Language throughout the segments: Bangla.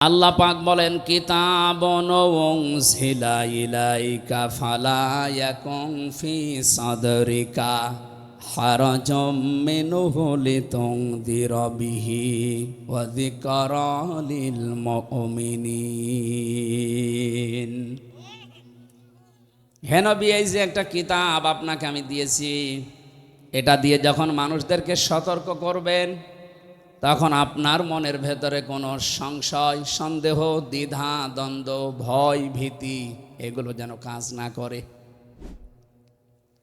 আল্লাহ পাক বলেন কিতাবুন উনজিলা ইলাইকা ফালা ইয়াকুন ফি সাদরিকা হারাজাম মিনহু লিতুনযিরা বিহি ওয়া যিকরা লিল মুমিনিন। হে নবী, এই যে একটা কিতাব আপনাকে আমি দিয়েছি, এটা দিয়ে যখন মানুষদেরকে সতর্ক করবেন তখন আপনার মনের ভেতরে কোনো সংশয়, সন্দেহ, দ্বিধা, দ্বন্দ্ব, ভয়, ভীতি এগুলো যেন কাজ না করে।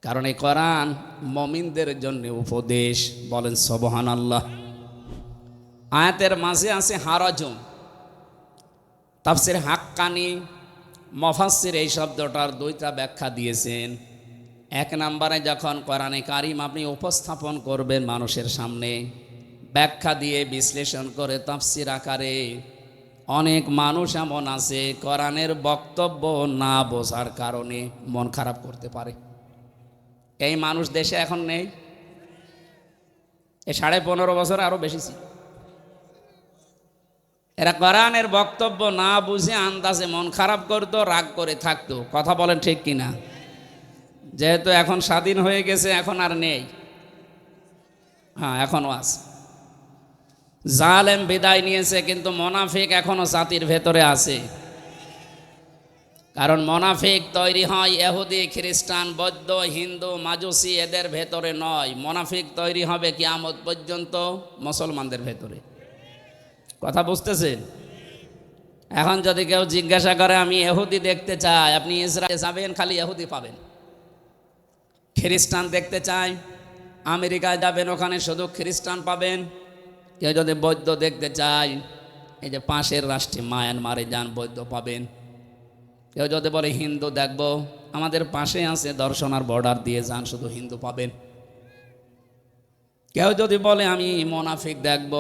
কারণ এই কোরআন মুমিনদের জন্য উপদেশ। বলেন সুবহানাল্লাহ। আয়াতের মাঝে আছে হারাজুম। তাফসীর হাক্কানি, মুফাসসির এই শব্দটার দুইটা ব্যাখ্যা দিয়েছেন। এক নম্বরে যখন কোরআনে কারিম আপনি উপস্থাপন করবেন মানুষের সামনে, ব্যাখ্যা দিয়ে বিশ্লেষণ করে তাফসীর আকারে, অনেক মানুষ এমন আছে কোরআনের বক্তব্য না বোঝার কারণে মন খারাপ করতে পারে। এই মানুষ দেশে এখন নেই, এই 15.5 বছর আরো বেশি ছিল। এরা কোরআনের বক্তব্য না বুঝে আন্দাজে মন খারাপ করতো, রাগ করে থাকতো। কথা বলেন ঠিক কিনা? যেহেতু এখন স্বাধীন হয়ে গেছে, এখন আর নেই। হ্যাঁ, এখনো আছে। জালেম বিদায় নিয়েছে, কিন্তু মুনাফিক এখনো জাতির ভেতরে আছে। কারণ মুনাফিক তৈরি হয় ইহুদি, খ্রিস্টান, বৌদ্ধ, হিন্দু, মাজুসি এদের ভেতরে নয়। মুনাফিক তৈরি হবে কিয়ামত পর্যন্ত মুসলমানদের ভেতরে। কথা বুঝতেছেন? এখন যদি কেউ জিজ্ঞাসা করে আমি ইহুদি দেখতে চাই, আপনি ইসরায়েলে যাবেন, খালি ইহুদি পাবেন। খ্রিস্টান দেখতে চাই, আমেরিকায় যাবেন, ওখানে শুধু খ্রিস্টান পাবেন। কেউ যদি বৌদ্ধ দেখতে চায়, এই যে পাশের রাষ্ট্রে মায়ানমারে যান, বৌদ্ধ পাবেন। কেউ যদি বলে হিন্দু দেখব, আমাদের পাশে আছে দর্শনার বর্ডার দিয়ে যান, শুধু হিন্দু পাবেন। কেউ যদি বলে আমি মুনাফিক দেখব,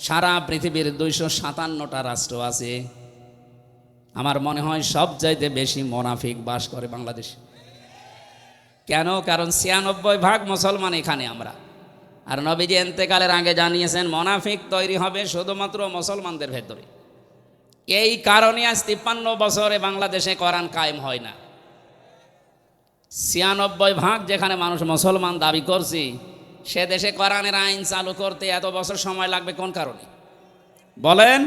সারা পৃথিবীর 257টা রাষ্ট্র আছে, আমার মনে হয় সবচাইতে বেশি মুনাফিক বাস করে বাংলাদেশে। কেন? কারণ 96% মুসলমান এখানে আমরা। আর নবীজি ইন্তেকালের আগে জানিয়েছেন মুনাফিক তৈরি হবে শুধুমাত্র মুসলমানদের ভেতরে। এই কারণে আজ 53 বছরে বাংলাদেশে কোরআন কায়েম হয় না। 96% যেখানে মানুষ মুসলমান দাবি করছি, সে দেশে কোরআনের আইন চালু করতে এত বছর সময় লাগবে কোন কারণে বলেন?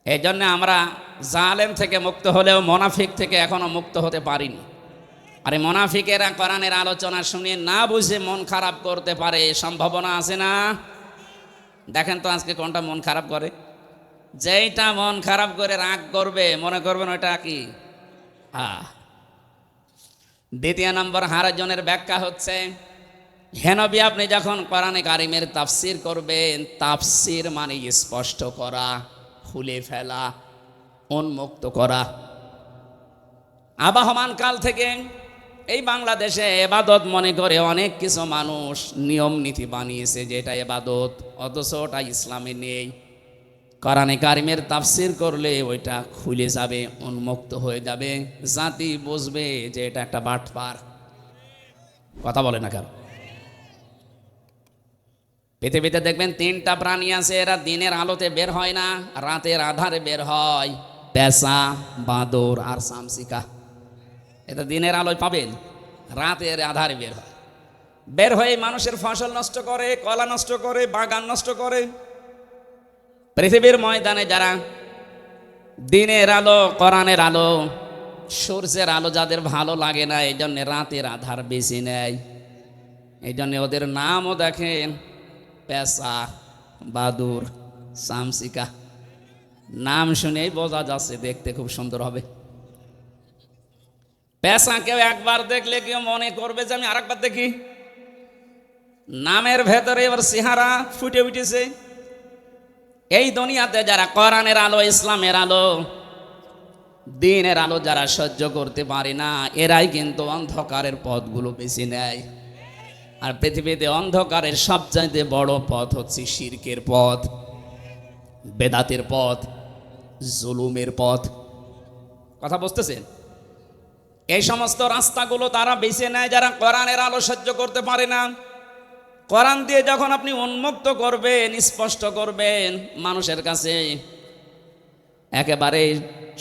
এই জন্য আমরা জালেম থেকে মুক্ত হলেও মুনাফিক থেকে এখনো মুক্ত হতে পারিনি। আরে মুনাফিকেরা কোরআনের আলোচনা শুনে না বুঝে মন খারাপ করতে পারে, সম্ভাবনা আছে না? দেখেন তো আজকে কোনটা মন খারাপ করে। যেইটা মন খারাপ করে রাগ করবে, মনে করবেন ওইটা কি? দ্বিতীয় নম্বর হারাজনের ব্যাখ্যা হচ্ছে, হে নবী, আপনি যখন কোরআনে কারিমের তাফসীর করবেন, তাফসীর মানে স্পষ্ট করা, খুলে ফেলা, উন্মুক্ত করা। আবহমান কাল থেকে এই বাংলাদেশে এবাদত মনে করে অনেক কিছু মানুষ নিয়ম নীতি বানিয়েছে যে এটা এবাদত, অথচ ওটা ইসলামে নেই। কোরআনে কারিমের তাফসীর করলে ওইটা খুলে যাবে, উন্মুক্ত হয়ে যাবে, জাতি বুঝবে যে এটা একটা বাটপার। কথা বলে না কেন? পৃথিবীতে দেখবেন 3টা প্রাণী আছে, এরা দিনের আলোতে বের হয় না, রাতের আধারে বের হয়। পেঁচা, বাঁদর আর শামসিকা। এটা দিনের আলোয় পাবেন, রাতের আধারে বের হয়। বের হয়ে মানুষের ফসল নষ্ট করে, কলা নষ্ট করে, বাগান নষ্ট করে। পৃথিবীর ময়দানে যারা দিনের আলো, কোরআনের আলো, সূর্যের আলো যাদের ভালো লাগে না, এই জন্য রাতের আধার বেশি নেয়। এই জন্য ওদের নামও দেখেন পেঁচা, বাদুর, শামসিকা। নাম শুনেই বোঝা যাচ্ছে দেখতে খুব সুন্দর হবে। পেঁচা কেউ একবার দেখলে কেউ মনে করবে যে আমি আরেকবার দেখি। নামের ভেতরে এবার চেহারা ফুটে উঠেছে। এই দুনিয়াতে যারা কোরআনের আলো, ইসলামের আলো, দ্বীনের আলো যারা সহ্য করতে পারে না, এরাই কিন্তু অন্ধকারের পথগুলো বেছে নেয়। আর পৃথিবীতে অন্ধকারের সবচাইতে বড় পথ হচ্ছে শিরকের পথ, বেদাতের পথ, জুলুমের পথ। কথা বুঝতেছেন? এই সমস্ত রাস্তাগুলো তারা বেছে নেয় যারা কোরআনের আলো সহ্য করতে পারে না। কোরআন দিয়ে যখন আপনি উন্মুক্ত করবেন, স্পষ্ট করবেন মানুষের কাছে, একেবারে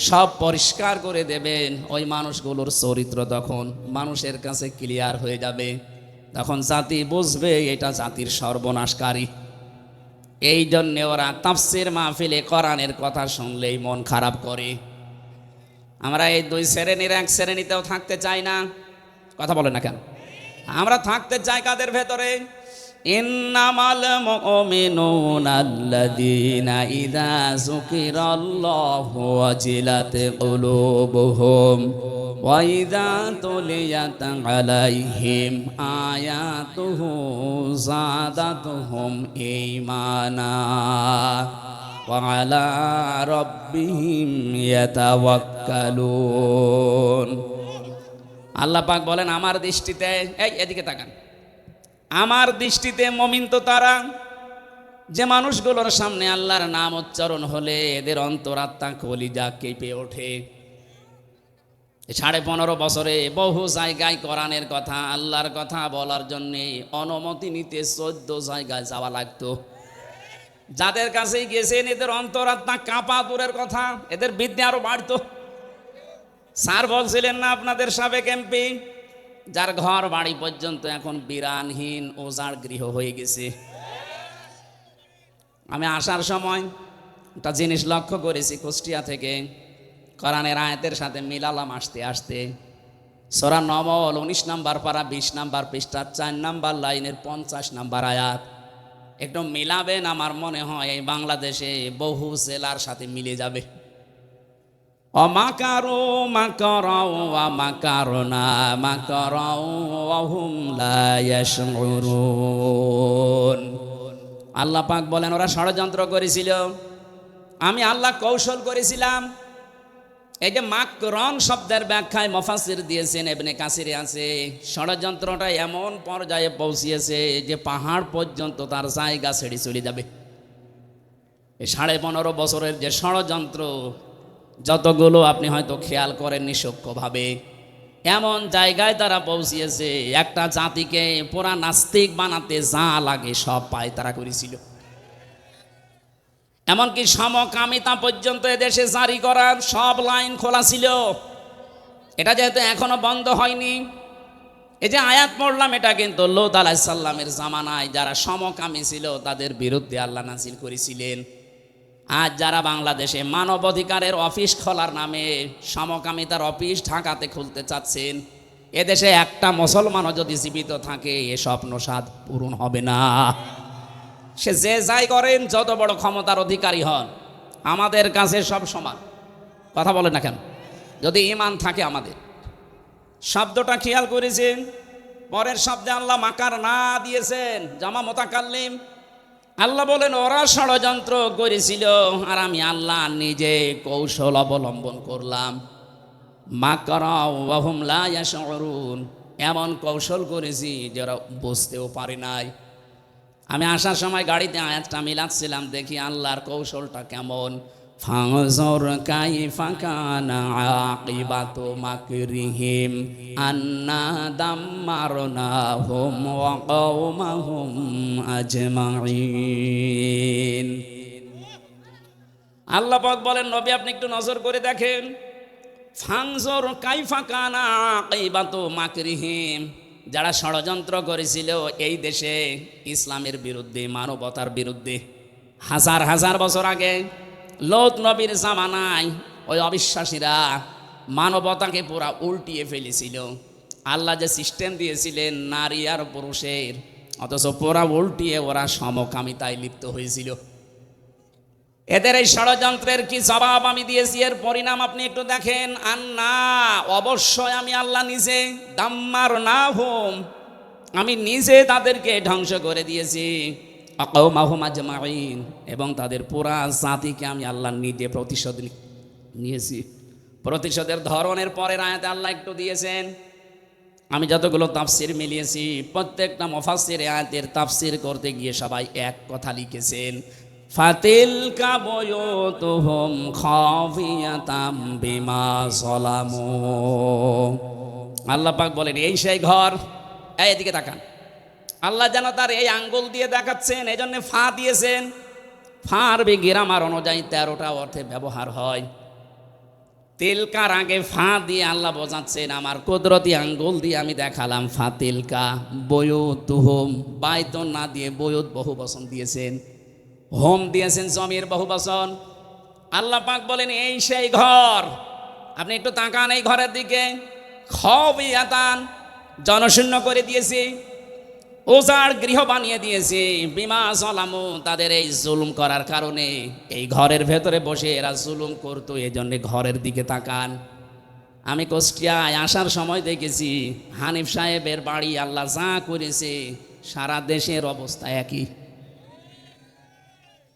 সব পরিষ্কার করে দেবেন, ওই মানুষগুলোর চরিত্র তখন মানুষের কাছে ক্লিয়ার হয়ে যাবে। তখন জাতি বুঝবে এটা জাতির সর্বনাশকারী। এই জন্যে ওরা তাফসির মাহফিলে কোরআনের কথা শুনলেই মন খারাপ করে। আমরা এই দুই শ্রেণীর এক শ্রেণীতেও থাকতে চাই না। কথা বলে না কেন? আমরা থাকতে চাই কাদের ভেতরে? ইন্নামাল মুমিনুনা আল্লাযীনা ইযা যুকিরাল্লাহু ওয়াজিলাত কুলুবুহুম ওয়া ইযা তুলিয়াত আলাইহিম আয়াতুহু যাদাতুহুম ঈমানা ওয়া আলা রাব্বিহিম ইয়াতাওয়াক্কালুন। আল্লাহ পাক বলেন আমার দৃষ্টিতে, এই এদিকে তাকান, আমার দৃষ্টিতে মুমিন তো তারা যে মানুষগুলোর সামনে আল্লাহর নাম উচ্চারণ হলে এদের অন্তরাত্মা কলিজা কেঁপে ওঠে। 15.5 বছরে বহু জায়গায় কোরআনের কথা, আল্লাহর কথা বলার জন্যে অনুমতি নিতে 14 জায়গায় যাওয়া লাগতো। যাদের কাছে গেছেন এদের অন্তরাত্মা কাঁপা, দূরের কথা এদের বিদ্যা আরো বাড়তো। স্যার বলছিলেন না আপনাদের সাবেক এমপি, যার ঘর বাড়ি পর্যন্ত এখন বিরানহীন ওজাড় গৃহ হয়ে গেছে। আমি আসার সময় একটা জিনিস লক্ষ্য করেছি, কুষ্টিয়া থেকে কোরআনের আয়াতের সাথে মিলালাম আসতে আসতে। সূরা নমল 19 নম্বর পারা 20 নম্বর পৃষ্ঠা 4 নম্বর লাইনের 50 নম্বর আয়াত। একটু মিলাবেন, আমার মনে হয় এই বাংলাদেশে বহু জেলার সাথে মিলে যাবে। অমাকারু মাকারাও ওয়া মাকারনা মাকারাও ওয়া হুম লা ইয়াশউরুন। আল্লাহ পাক বলেন ওরা ষড়যন্ত্র করেছিল, আমি আল্লাহ কৌশল করেছিলাম। এই যে মাকরন শব্দের ব্যাখ্যায় মুফাসসির দিয়েছেন, ইবনে কাসিরে আছে, ষড়যন্ত্রটা এমন পর্যায়ে পৌঁছিয়েছে যে পাহাড় পর্যন্ত তার জায়গা ছেড়ে চলে যাবে। এই 15.5 বছরের যে ষড়যন্ত্র, যতগুলো আপনি হয়তো খেয়াল করেননি সূক্ষ্মভাবে, এমন জায়গায় তারা পৌঁছিয়েছে একটা জাতিকে পুরা নাস্তিক বানাতে যা লাগে সব পায় তারা করেছিল। এমনকি সমকামিতা পর্যন্ত এদেশে জারি করার সব লাইন খোলা ছিল। এটা যেহেতু এখনো বন্ধ হয়নি, এই যে আয়াত পড়লাম, এটা কিন্তু লূত আলাইহিস সালামের জামানায় যারা সমকামী ছিল তাদের বিরুদ্ধে আল্লাহ নাযিল করেছিলেন। আজ যারা বাংলাদেশে মানবাধিকারের অফিস খোলার নামে সমকামিতার অফিস ঢাকাতে খুলতে চাচ্ছেন, এদেশে একটা মুসলমানও যদি জীবিত থাকে এ স্বপ্ন সাধ পূরণ হবে না। সে যে যাই করেন, যত বড় ক্ষমতার অধিকারী হন, আমাদের কাছে সব সমান। কথা বলে না কেন? যদি ঈমান থাকে আমাদের। শব্দটা খেয়াল করেছেন, পরের শব্দে আল্লাহ মাকার না দিয়েছেন, জামা মুতাকাল্লিম। আল্লাহ বলেন ওরা ষড়যন্ত্র করেছিল আর আমি আল্লাহ নিজে কৌশল অবলম্বন করলাম। মাকারা ওয়া হুম লা ইয়াশউরুন, এমন কৌশল করেছি যারা বুঝতেও পারে নাই। আমি আসার সময় গাড়িতে আয়াতটা মিলাচ্ছিলাম, দেখি আল্লাহর কৌশলটা কেমন। ফানজুর কাইফা কানা আকিবাতু মাকরিহিম আন্না দাম্মারনাহুম ওয়া কওমাহুম আজমাইন। আল্লাহ পাক বলেন নবী আপনি একটু নজর করে দেখেন, ফানজুর কাইফা কানা আকিবাতু মাকরিহিম, যারা ষড়যন্ত্র করেছিল এই দেশে ইসলামের বিরুদ্ধে, মানবতার বিরুদ্ধে, হাজার হাজার বছর আগে লূত নবীর জামানায় ওই অবিশ্বাসীরা মানবতাকে পুরা উল্টিয়ে ফেলেছিল। আল্লাহ যে সিস্টেম দিয়েছিলেন নারী আর পুরুষের, অথচ পুরা উল্টিয়ে ওরা সমকামিতায় লিপ্ত হয়েছিল। এদের এই ষড়যন্ত্রের কি জবাব আমি দিয়েছি, এর পরিণাম আপনি একটু দেখেন। আন্না, অবশ্যই আমি আল্লাহ নিজে, দাম্মার না হোম, আমি নিজে তাদেরকে ধ্বংস করে দিয়েছি। আকাউমাহুম আজমাইন, এবং তাদের পুরা জাতিকে আমি আল্লাহ নিজে প্রতিশোধ নিয়েছি। প্রতিশোধের ধরনের পরের আয়াতে আল্লাহ একটু দিয়েছেন। আমি যতগুলো তাফসির মিলিয়েছি, প্রত্যেকটা মুফাসসির আয়াতের তাফসির করতে গিয়ে সবাই এক কথা লিখেছেন, ফাতিলকা বুয়ুতুহুম খাফিয়াতাম বিমা যালামু। আল্লাহ পাক বলেন এই সেই ঘর, এদিকে তাকান, আল্লাহ যেন তার এই আঙ্গুল দিয়ে দেখাচ্ছেন, এই জন্য ফা দিয়েছেন। ফার গ্রামার অনুযায়ী 13টা অর্থে ব্যবহার হয়। তিলকার আগে ফা দিয়ে আল্লাহ বোঝাচ্ছেন আমার কুদরতি আঙ্গুল দিয়ে আমি দেখালাম। ফা তিলকা বয়ুত হোম, বাইতন না দিয়ে বয়ুত বহু বচন দিয়েছেন, হোম দিয়েছেন জমির বহু বচন। আল্লাহ পাক বলেন এই সেই ঘর। আপনি একটু তাকান এই ঘরের দিকে। খবিয়াতান, জনশূন্য করে দিয়েছি, ওজার গৃহ বানিয়ে দিয়েছি। বিমা জলামু, তাদের এই জুলুম করার কারণে এই ঘরের ভেতরে বসে এরা জুলুম করতো, এই জন্যে ঘরের দিকে তাকান। আমি কুষ্টিয়ায় আসার সময় দেখেছি হানিফ সাহেবের বাড়ি আল্লাহ যা করেছে, সারা দেশের অবস্থা একই।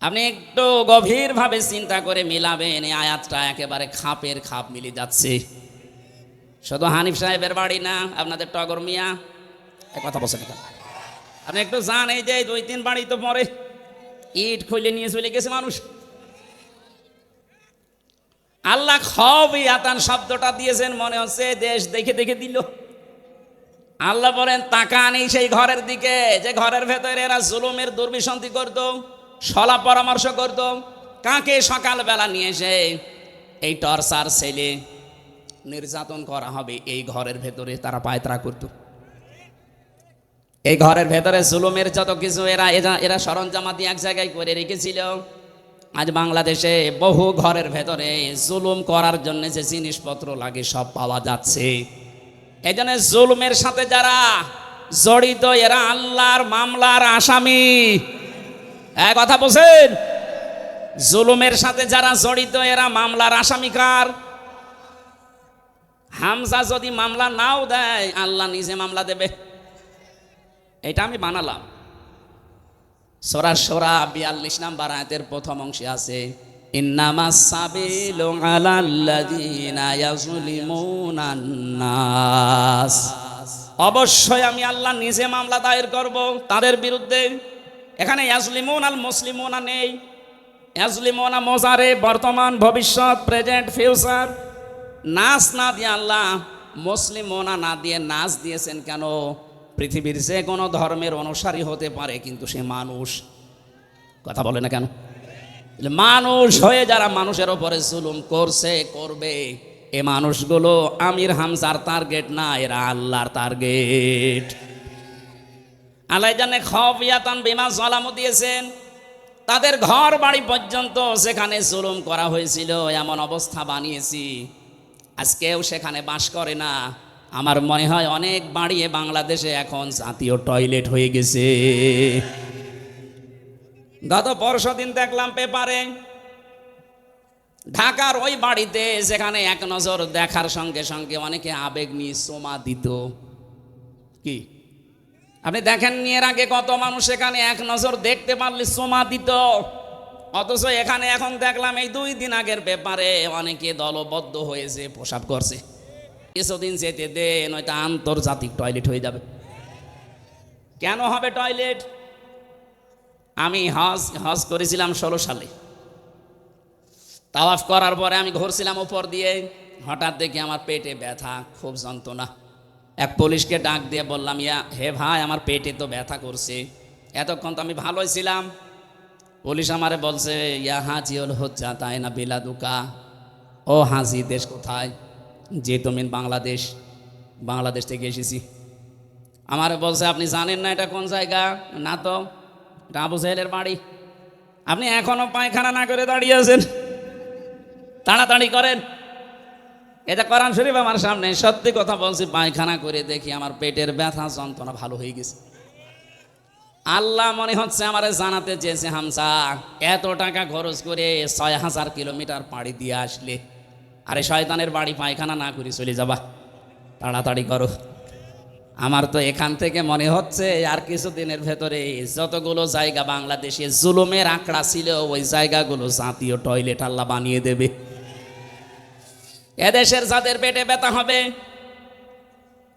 আপনি একটু গভীরভাবে চিন্তা করে মিলাবেন, এই আয়াতটা একেবারে খাপের খাপ মিলে যাচ্ছে। শুধু হানিফ সাহেবের বাড়ি না, আপনাদের টগর মিয়া এক কথা বলছেন। আপনি একটু যান, এই যে 2-3 বাড়ি তো পরে ইট খুলে নিয়ে চলে গেছে মানুষ। আল্লাহ খবিয়াতান শব্দটা দিয়েছেন, মনে হচ্ছে দেশ দেখে দেখে দিল। আল্লাহ বলেন তাকান এই সেই ঘরের দিকে, যে ঘরের ভেতরে এরা জুলুমের দুর্বিসন্ধি করত, সলা পরামর্শ করত। কাকে সকালবেলা নিয়ে এসে এই টর্চার ছেলে নির্যাতন করা হবে, এই ঘরের ভেতরে তারা পায়তারা করত। এই ঘরের ভেতরে জুলুমের যত কিছু এরা সরঞ্জামাতি এক জায়গায় করে রেখেছিল। আজ বাংলাদেশে বহু ঘরের ভেতরে জুলুম করার জন্য যে জিনিসপত্র লাগে সব পাওয়া যাচ্ছে। এই জন্য জুলুমের সাথে যারা জড়িত এরা আল্লাহর মামলার আসামি। এক কথা বলছেন, জুলুমের সাথে যারা জড়িত এরা মামলার আসামি। কার? হামজা যদি মামলা নাও দেয়, আল্লাহ নিজে মামলা দেবে। এটা আমি বানালাম। সূরা শুরা 42 নম্বর আয়াতের প্রথম অংশে আছে ইন্নামাস সাবিলু আলাল্লাযিনা ইয়াজলিমুনান নাস। অবশ্যই আমি আল্লাহ নিজে মামলা দায়ের করব তাদের বিরুদ্ধে। এখানে ইয়াজলিমুন আল মুসলিমুনা নেই। ইয়াজলিমুনা মোজারে, বর্তমান, ভবিষ্যৎ, প্রেজেন্ট, ফিউচার। নাস না দিয়ে আল্লাহ মুসলিমুনা না দিয়ে নাস দিয়েছেন কেন? পৃথিবীর যে কোনো ধর্মের অনুসারী হতে পারে, কিন্তু সে মানুষ। কথা বলে না কেন? মানুষ হয়ে যারা মানুষের ওপরে জুলুম করছে, করবে, এ মানুষগুলো আমির হামজার টার্গেট না, এরা আল্লাহর টার্গেট। আল্লাহ জানে খবিয়াতান বিমা জলামু দিয়েছেন। তাদের ঘর বাড়ি পর্যন্ত সেখানে জুলুম করা হয়েছিল, এমন অবস্থা বানিয়েছি আজকেও সেখানে বাস করে না। আমার মনে হয় অনেক বাড়িয়ে বাংলাদেশে এখন জাতীয় টয়লেট হয়ে গেছে। গত পরশুদিন দেখলাম পেপারে ঢাকার ওই বাড়িতে, যেখানে এক নজর দেখার সঙ্গে সঙ্গে অনেকে আবেগ নিয়ে চুমা দিত। কি আপনি দেখেননি এর আগে কত মানুষ এখানে এক নজর দেখতে পারলে চুমা দিত? অথচ এখানে এখন দেখলাম এই 2 দিন আগের পেপারে অনেকে দলবদ্ধ হয়েছে, প্রসাব করছে। কিছুদিন যেতে দে, নয়তো আন্তর্জাতিক টয়লেট হয়ে যাবে। কেন হবে টয়লেট? আমি হজ করেছিলাম 16 সালে। তাওয়াফ করার পরে আমি ঘুরছিলাম উপর দিয়ে, হঠাৎ দেখি আমার পেটে ব্যথা, খুব যন্ত্রণা। এক পুলিশকে ডাক দিয়ে বললাম, হে ভাই, আমার পেটে তো ব্যথা করছে। এতক্ষণ তো আমি ভালোই ছিলাম। পুলিশ আমারে বলছে, ইয়া হাজিউল হুজ্জা তাই না বিলাদুকা। ও হাজি, দেশ কোথায়? যে তুমি বাংলাদেশ। বাংলাদেশ থেকে এসেছি। আমারে বলছে, আপনি জানেন না এটা কোন জায়গা? না তো, এটা আবু জাহেলের বাড়ি। আপনি এখনো পায়খানা না করে দাঁড়িয়ে আছেন, তাড়াতাড়ি করেন। এটা কোরআন শরীফ আমার সামনে। সত্যি কথা বলছি, পায়খানা করে দেখি আমার পেটের ব্যথা যন্ত্রণা ভালো হয়ে গেছে। আল্লাহ মনে হচ্ছে আমারে জানাতে চেয়েছে, হামজা এত টাকা খরচ করে 6000 কিলোমিটার পাড়ি দিয়ে আসলে, আরে শয়তানের বাড়ি পায়খানা না করে চলে যাবা, তাড়াতাড়ি করো। আমার তো এখান থেকে মনে হচ্ছে আর কিছুদিনের ভেতরে যতগুলো জায়গা বাংলাদেশে জুলুমের আঁকড়া ছিল, ওই জায়গাগুলো জাতীয় টয়লেট আল্লাহ বানিয়ে দেবে। এদেশের যাদের পেটে ব্যথা হবে,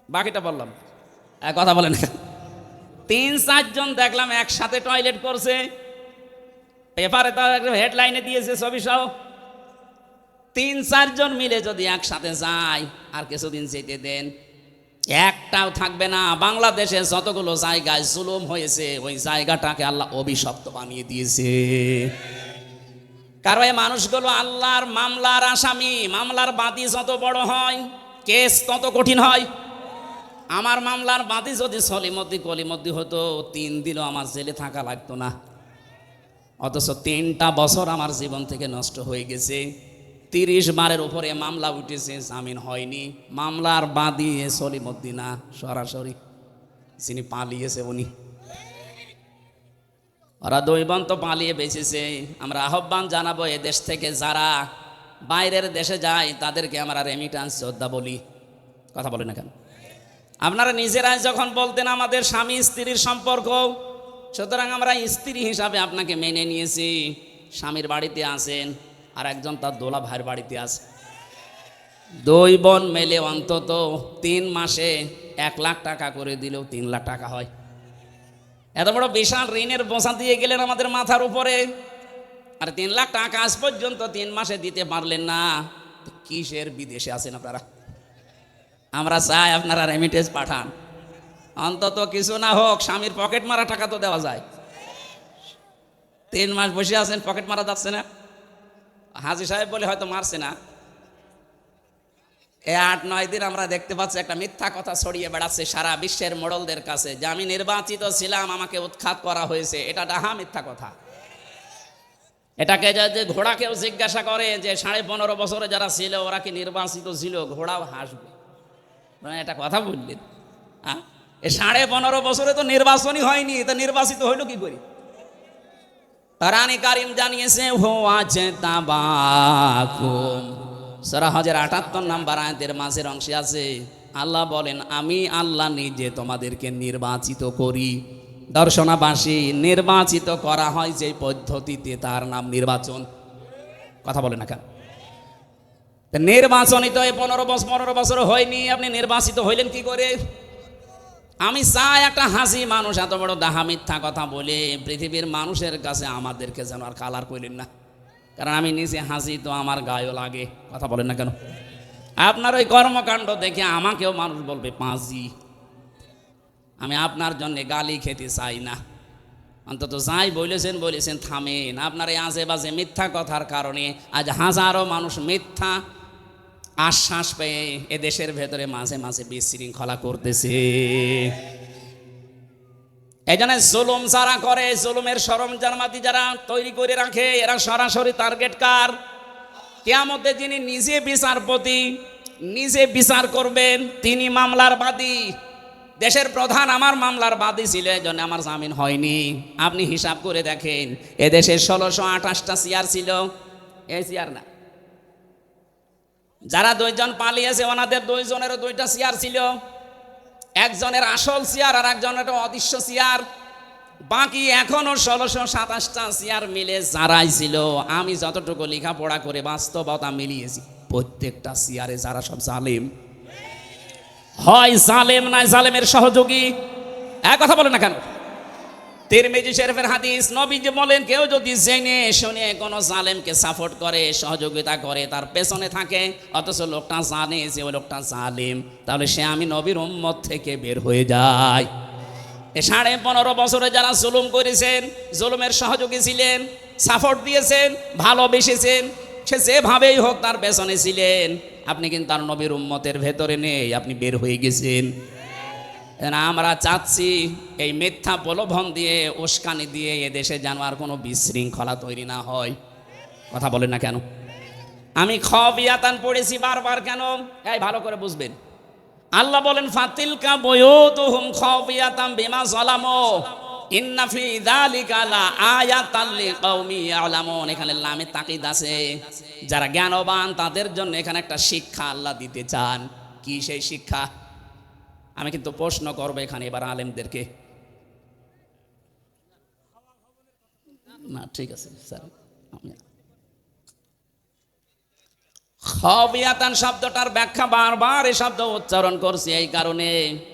বাকিটা বললাম, কথা বলেন। 3-4 জন দেখলাম একসাথে টয়লেট করছে। পেপারে তো হেডলাইনে দিয়েছে ছবি সহ। 3-4 জন মিলে যদি একসাথে যায়, আর কিছুদিন যেতে দেন, একটাও থাকবে না। বাংলাদেশে যতগুলো জায়গায় জুলুম হয়েছে ওই জায়গাটাকে আল্লাহ অভিশপ্ত বানিয়ে দিয়েছে। কারণ এই মানুষগুলো আল্লাহর মামলার আসামি, মামলার বাদী যত বড় হয় কেস তত কঠিন হয়। আমার মামলার বাদী যদি সলিমদ্দি কলিমদ্দি হতো 3 দিনও আমার জেলে থাকা লাগতো না, অথচ 3টা বছর আমার জীবন থেকে নষ্ট হয়ে গেছে। 30 বারের উপরে মামলা উঠেছে, জামিন হয়নি। মামলার বাদী সলিমদ্দি না, সরাসরি যিনি পালিয়েছে উনি। ওরা 2 বোন তো পালিয়ে বেঁচেছে। আমরা আহ্বান জানাবো এ দেশ থেকে যারা বাইরের দেশে যায় তাদেরকে আমরা রেমিটান্স যোদ্ধা বলি। কথা বলে না কেন? আপনারা নিজেরাই যখন বলতেন আমাদের স্বামী স্ত্রীর সম্পর্ক, সুতরাং আমরা স্ত্রী হিসাবে আপনাকে মেনে নিয়েছি। স্বামীর বাড়িতে আছেন আর একজন তার দোলা ভাইয়ের বাড়িতে আছে। 2 বোন মেলে অন্তত 3 মাসে 1 লাখ টাকা করে দিলেও 3 লাখ টাকা হয়। এত বড় বিশাল ঋণের বোঝা দিয়ে গেলেন আমাদের মাথার উপরে, আর 3 লাখ টাকা আজ পর্যন্ত 3 মাসে দিতে পারলেন না। কিসের বিদেশে আছেন আপনারা? আমরা চাই আপনারা রেমিটেন্স পাঠান, অন্তত কিছু না হোক স্বামীর পকেট মারা টাকা তো দেওয়া যায়। 3 মাস বসে আছেন, পকেট মারা যাচ্ছে না। হাজি সাহেব বলে হয়তো মারছে না। এই 8-9 দিন আমরা দেখতে পাচ্ছি একটা মিথ্যা কথা ছড়িয়ে বেড়াচ্ছে সারা বিশ্বের মোড়লদের কাছে যে আমি নির্বাচিত ছিলাম, আমাকে উৎখাত করা হয়েছে। এটা ডাহা মিথ্যা কথা। এটাকে যে ঘোড়াকেও জিজ্ঞাসা করে যে 15.5 বছরে যারা ছিল ওরা কি নির্বাচিত ছিল, ঘোড়াও হাসবে। এটা কথা বললেন? হ্যাঁ, 15.5 বছরে তো নির্বাচনই হয়নি, তা নির্বাচিত হইল কি করে? কোরআনে কারীম জানিয়েছে হো আছে তাবাকুম, সূরা হজের 78 নম্বর আয়াতের মাঝের অংশে আছে আল্লাহ বলেন আমি আল্লাহ নিজে তোমাদেরকে নির্বাচিত করি। দর্শনাবাসী নির্বাচিত করা হয় যে পদ্ধতিতে তার নাম নির্বাচন। কথা বলে না কেন? নির্বাচনই তো 15 বছর হয়নি, আপনি নির্বাচিত হইলেন কি করে? আমি চাই একটা হাসি মানুষ এত বড় ডাহা মিথ্যা কথা বলে পৃথিবীর মানুষের কাছে আমাদেরকে যেন আর কালার করলেন না। কারণ আমি নিজে হাসি তো আমার গায়েও লাগে। কথা বলেন না কেন? আপনার ওই কর্মকাণ্ড দেখে আমাকেও মানুষ বলবে পাঁজি। আমি আপনার জন্য গালি খেতে চাই না। অন্তত যাই বলেছেন থামেন। আপনার এই আজে বাজে মিথ্যা কথার কারণে আজ হাজারো মানুষ মিথ্যা আশ্বাস পেয়ে এ দেশের ভেতরে মাঝে মাঝে বিশৃঙ্খলা করতেছে। এই জন্য জুলুম যারা করে, জুলুমের সরঞ্জামাদি যারা তৈরি করে রাখে, এরা সরাসরি টার্গেট কার? কিয়ামতে যিনি নিজে বিচারপতি, নিজে বিচার করবেন, তিনি মামলার বাদী। দেশের প্রধান আমার মামলার বাদী ছিল, এই জন্য আমার জামিন হয়নি। আপনি হিসাব করে দেখেন, এদেশে 1628টা চেয়ার ছিল। এই চেয়ার না, যারা 2 জন পালিয়েছে ওনাদের 2 জনেরও 2টা চেয়ার ছিল। একজনের আসল চেয়ার আর একজনের অদৃশ্য চেয়ার। বাকি এখনো 1627টা চেয়ার মিলে যারাই ছিল, আমি যতটুকু লেখাপড়া করে বাস্তবতা মিলিয়েছি, প্রত্যেকটা চেয়ারে যারা সব জালেম, হয় জালেম নয় জালেমের সহযোগী। এক কথা বলে না কেন? তিরমিজি শরীফের হাদিস, নবীজি বলেন কেউ যদি জেনে শুনে কোনো জালেমকে সাপোর্ট করে, সহযোগিতা করে, তার পেছনে থাকে, অথচ লোকটা জানে যে ওই লোকটা জালেম, তাহলে সে আমি নবীর উম্মত থেকে বের হয়ে যায়। 15.5 বছরে যারা জুলুম করেছেন, জুলুমের সহযোগী ছিলেন, সাপোর্ট দিয়েছেন, ভালোবেসেছেন, সে যেভাবেই হোক তার পেছনে ছিলেন, আপনি কিন্তু তার নবীর উম্মতের ভেতরে নেই, আপনি বের হয়ে গেছেন। আমরা চাচ্ছি এই মিথ্যা প্রলোভন দিয়ে, উস্কানি দিয়ে এদেশে যেন আর কোনো বিশৃঙ্খলা তৈরি না হয়। কথা বলেন না কেন? আমি খাবিয়াতান পড়েছি বারবার, কেন? এই ভালো করে বুঝবেন। আল্লাহ বলেন ফাতিলকা বুয়ুতুহুম খাবিয়াতাম বিমা যালামু ইন্না ফি যালিকা লা আয়াতাল লিকাউমি ইয়ালামুন। এখানে লামে তাকিদ আছে, যারা জ্ঞানবান তাদের জন্য এখানে একটা শিক্ষা আল্লাহ দিতে চান। কি সেই শিক্ষা? আমি কিন্তু প্রশ্ন করবো এখানে এবার আলেমদেরকে। না ঠিক আছে স্যার, খাবিয়াতান শব্দটার ব্যাখ্যা বারবার এই শব্দ উচ্চারণ করছি এই কারণে,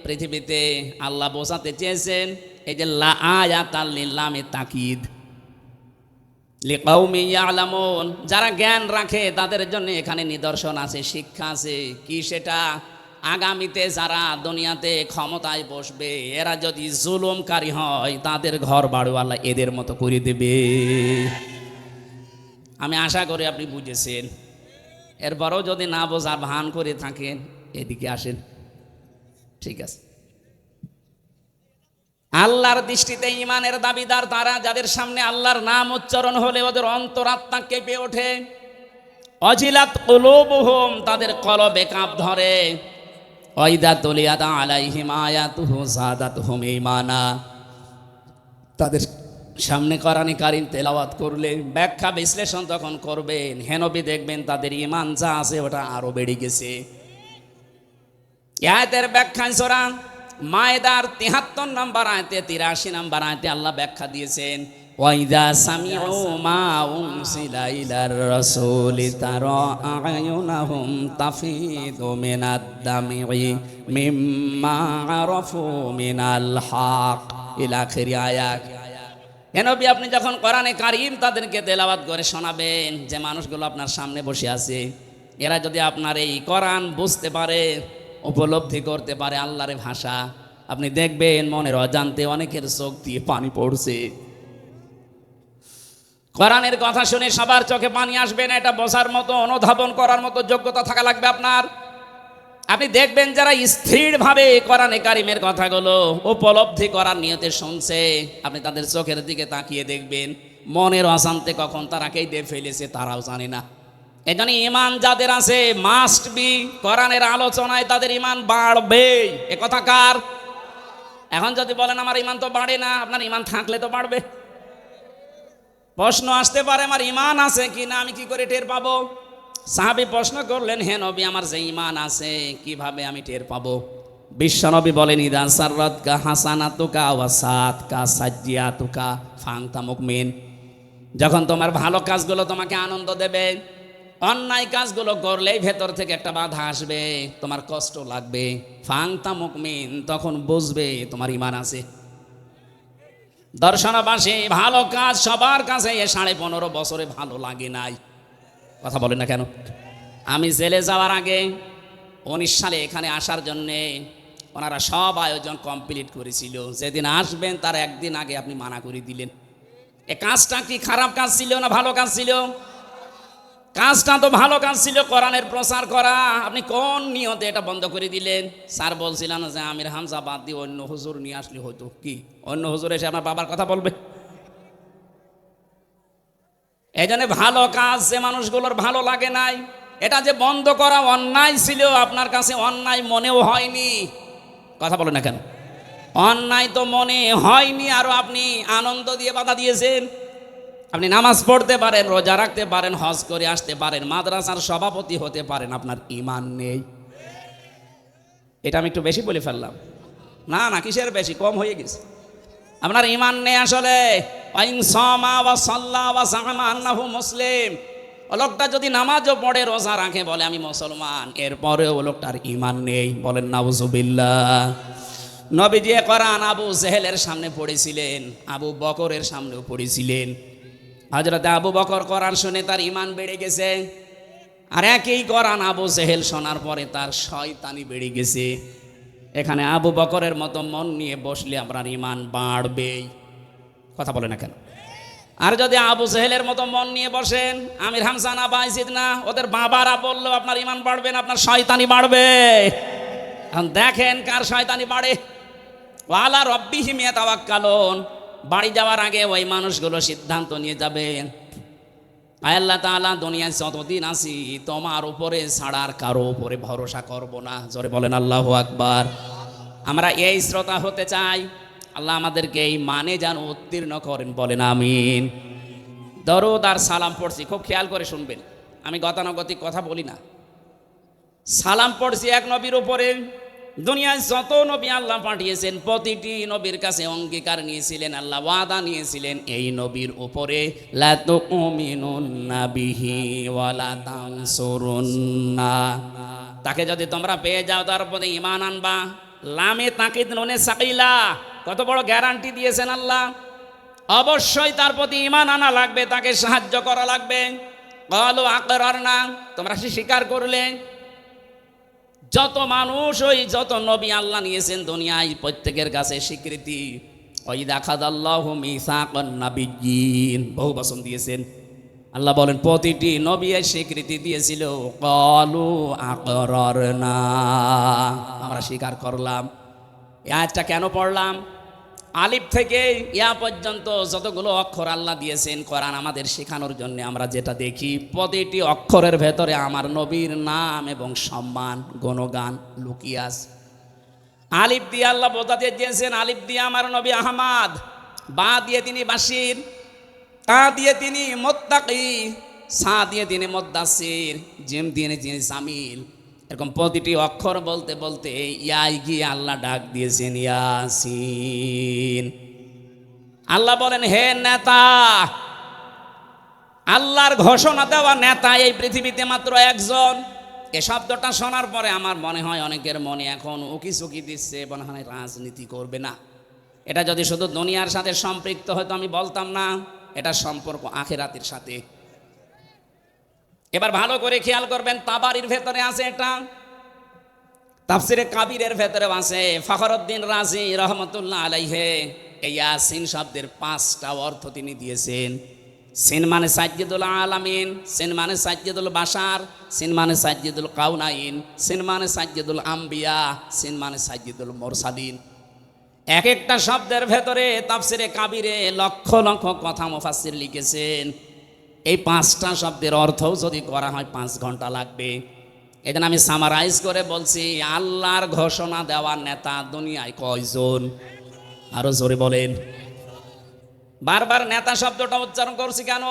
পৃথিবীতে আল্লাহ বোঝাতে চেয়েছেন এই যে লা আয়াতাল লিলামে তাকিদ লিকাউমি ইয়ালামুন, যারা জ্ঞান রাখে তাদের জন্য এখানে নিদর্শন আছে, শিক্ষা আছে। কি সেটা? আগামীতে যারা দুনিয়াতে ক্ষমতায় বসবে এরা যদি জুলুমকারী হয় তাদের ঘর বাড়ি আল্লাহ এদের মতো করে দেবে। আমি আশা করি আপনি বুঝেছেন। এরপরও যদি না বোঝার ভান করে থাকেন এদিকে আসেন, ঠিক আছে। আল্লাহর দৃষ্টিতে ইমানের দাবিদার তারা যাদের সামনে আল্লাহর নাম উচ্চারণ হলে ওদের অন্তরাত্মা কেঁপে ওঠে। অজিলাত কুলুবুহুম, তাদের কলবে কাঁপ ধরে। ওয়াইদা তুলিয়াত আলাইহিম আয়াতুহু যাদাতুহুম ঈমানা, তাদের সামনে কোরআন কারীম তেলাওয়াত করলে ব্যাখ্যা বিশ্লেষণ তখন করবেন, হে নবী দেখবেন তাদের ঈমান যা আছে ওটা আরো বেড়ে গেছে। আয়াতের ব্যাখ্যায় সূরা মায়েদার ৭৩ নম্বর আয়াতে ৮৩ নম্বর আয়াতে আল্লাহ ব্যাখ্যা দিয়েছেন, ওয়াইদা সামিউ মা উনসিলা ইলার রাসূলি তারা আয়ুনাহুম তাফিদু মিনাদ দামি মিম্মা আরাফু মিনাল হক ইলা আখির আয়াত। হে নবী আপনি যখন কোরআনে কারীম তাদেরকে তেলাওয়াত করে শোনাবেন, যে মানুষগুলো আপনার সামনে বসে আছে এরা যদি আপনার এই কোরআন বুঝতে পারে, উপলব্ধি করতে পারে আল্লাহর ভাষা, আপনি দেখবেন মনের অজান্তে অনেকের চোখ দিয়ে পানি পড়ছে। কোরআনের কথা শুনে সবার চোখে পানি আসবে না, এটা বোঝার মতো অনুধাবন করার মতো যোগ্যতা থাকা লাগবে আপনার। আপনি দেখবেন যারা স্থিরভাবে কোরআনে কারীমের কথাগুলো উপলব্ধি করার নিয়তে শুনছে, আপনি তাদের চোখের দিকে তাকিয়ে দেখবেন মনের অশান্তি কখন তারা কেঁদে ফেলেছে তারাও জানে না। এজন্য ঈমান যাদের আছে মাস্ট বি কোরআনের আলোচনায় তাদের ঈমান বাড়বে। এ কথা কার? এখন যদি বলেন আমার ঈমান তো বাড়ে না, আপনার ঈমান থাকলে তো বাড়বে। প্রশ্ন আসতে পারে আমার ঈমান আছে কিনা আমি কি করে টের পাবো? সাহাবী প্রশ্ন করলেন, হে নবী আমার যে ঈমান আছে কিভাবে আমি টের পাবো? বিশ্বনবী বলেন, ইদা সাররাতকা হাসানাতুকা ওয়া সাআতকা সাজ্জিয়াতুকা ফাআনতা মুমিন। যখন তোমার ভালো কাজগুলো তোমাকে আনন্দ দেবে, অন্যায় কাজগুলো করলেই ভেতর থেকে একটা বাধা আসবে, তোমার কষ্ট লাগবে, ফাআনতা মুমিন, তখন বুঝবে তোমার ঈমান আছে। দর্শনবাসী ভালো কাজ সবার কাছে 15.5 বছরে ভালো লাগে নাই। কথা বলেন না কেন? আমি জেলে যাওয়ার আগে 19 সালে এখানে আসার জন্যে ওনারা সব আয়োজন কমপ্লিট করেছিল। যেদিন আসবেন তার একদিন আগে আপনি মানা করে দিলেন। এ কাজটা কি খারাপ কাজ ছিল না ভালো কাজ ছিল? কাজটা তো ভালো কাজ ছিল, কোরআনের প্রচার করা। আপনি কোন নিয়তে এটা বন্ধ করে দিলেন? স্যার বলছিলেন যে আমির হামজা বাদ দিয়ে অন্য হুজুর নিয়ে আসলে হয়তো কি অন্য হুজুর এসে আপনার বাবার কথা বলবে? এই জন্য ভালো কাজ যে মানুষগুলোর ভালো লাগে নাই, এটা যে বন্ধ করা অন্যায় ছিল আপনার কাছে অন্যায় মনেও হয়নি। কথা বলে না কেন? অন্যায় তো মনে হয়নি, আরো আপনি আনন্দ দিয়ে বাধা দিয়েছেন। আপনি নামাজ পড়তে পারেন, রোজা রাখতে পারেন, হজ করে আসতে পারেন, মাদ্রাসার সভাপতি হতে পারেন, আপনার ঈমান নেই। এটা আমি একটু বেশি বলে ফেললাম। না না, কিসের বেশি, কম হয়ে গেছে। আপনার ঈমান নেই আসলে। মুসলিম, ও লোকটা যদি নামাজও পড়ে রোজা রাখে বলে আমি মুসলমান, এরপরেও ও লোকটার ঈমান নেই। বলেন নাউজুবিল্লাহ। নবীজি কোরআন আবু জেহেলের সামনে পড়েছিলেন, আবু বকরের সামনেও পড়েছিলেন। হযরত আবু বকর কোরআন শুনে তার ঈমান বেড়ে গেছে, আর একই কোরআন আবু জেহেল শোনার পরে তার শয়তানি বেড়ে গেছে। এখানে আবু বকরের মতো মন নিয়ে বসলে আপনার ঈমান বাড়বেই। কথা বলে না কেন? আর যদি আবু জেহেলের মতো মন নিয়ে বসেন, আমির হামজা না বাইজিদ না, ওদের বাবারা বললেও আপনার ঈমান বাড়বে না, আপনার শয়তানি বাড়বে। এখন দেখেন কার শয়তানি বাড়ে। ওয়ালা রব্বিহিম ইয়াতাওয়াক্কালুন, বাড়ি যাওয়ার আগে ওই মানুষগুলো সিদ্ধান্ত নিয়ে যাবেন, আল্লাহ তাআলা দুনিয়ায় যতদিন আছি তোমার উপরে ছাড়ার কারো উপরে ভরসা করব না। জোরে বলেন আল্লাহু আকবার। আমরা এই শ্রোতা হতে চাই, আল্লাহ আমাদেরকে এই মানে যেন উত্তীর্ণ করেন, বলেন আমিন। দরুদ আর সালাম পড়ছি, খুব খেয়াল করে শুনবেন, আমি গতানুগতিক কথা বলি না। সালাম পড়ছি এক নবীর উপরে। দুনিয়ায় যত নবী আল্লাহ পাঠিয়েছেন প্রতিটি নবীর কাছে অঙ্গীকার নিয়েছিলেন, আল্লাহ ওয়াদা নিয়েছিলেন এই নবীর উপরে লা তুমিনুন্না বিহি ওয়া লা তানসুরুন্না, তাকে যদি তোমরা পেয়ে যাও তার উপরে ঈমান আনবা। লামে তাকিদ নুনে সাকিলা, কত বড় গ্যারান্টি দিয়েছেন আল্লাহ। অবশ্যই তার প্রতি ঈমান আনা লাগবে, তাকে সাহায্য করা লাগবে। ক্বালু আকরারনা, তোমরা স্বীকার করলে। যত মানুষ ওই যত নবী আল্লাহ নিয়েছেন দুনিয়ায় প্রত্যেকের কাছে স্বীকৃতি ওই দেখাদাল্লাহু মিসাকান নাবিয়্যিন, বহু বচন দিয়েছেন। আল্লাহ বলেন প্রতিটি নবী এই স্বীকৃতি দিয়েছিল, ক্বালু আকরারনা, আমরা স্বীকার করলাম। এই আয়াতটা কেন পড়লাম? আলিফ থেকে ইয়া পর্যন্ত যতগুলো অক্ষর আল্লাহ দিয়েছেন কোরআন আমাদের শেখানোর জন্য, আমরা যেটা দেখি প্রতিটি অক্ষরের ভেতরে আমার নবীর নাম এবং সম্মান গুণগান লুকিয়ে আছে। আলিফ দিয়ে আল্লাহ বোঝাতে দিয়েছেন, আলিফ দিয়ে আমার নবী আহমদ, বা দিয়ে তিনি বাশির, তা দিয়ে তিনি মুত্তাকি, সা দিয়ে তিনি মুদ্দাসির, জিম দিয়ে তিনি জামিল। এরকম প্রতিটি অক্ষর বলতে বলতে ইয়াই গিয়ে আল্লাহ ডাক দিয়েছেন ইয়াসিন। আল্লাহ বলেন হে নেতা, আল্লাহর ঘোষণা দেওয়া নেতা এই পৃথিবীতে মাত্র একজন। এ শব্দটা শোনার পরে আমার মনে হয় অনেকের মনে এখন উকি চুকি দিচ্ছে, মনে হয় রাজনীতি করবে না। এটা যদি শুধু দুনিয়ার সাথে সম্পৃক্ত হয়তো আমি বলতাম না, এটা সম্পর্ক আখিরাতের সাথে। এবার ভালো করে খেয়াল করবেন, তাবারির ভেতরে আছে এটা, তাফসিরে কাবিরের ভেতরে আছে। ফখরুদ্দিন রাজি রহমতুল্লাহ আলাইহে এই ইয়াসিন শব্দের 5টা অর্থ তিনি দিয়েছেন। সিন মানে সাজ্জিদুল আলামিন, সিন মানে সাজ্জিদুল বাশার, সিন মানে সাজ্জিদুল কাউনাইন, সিন মানে সাজ্জিদুল আম্বিয়া, সিন মানে সাজ্জিদুল মুরসালিন। এক একটা শব্দের ভেতরে তাফসিরে কাবিরে লক্ষ লক্ষ কথা মুফাসসির লিখেছেন। এই 5টা শব্দের অর্থও যদি করা হয় 5 ঘন্টা লাগবে। এজন্য আমি সামারাইজ করে বলছি, আল্লাহর ঘোষণা দেওয়ার নেতা দুনিয়ায় কয়জন? আরো জোরে বলেন। বারবার নেতা শব্দটা উচ্চারণ করছি কেন?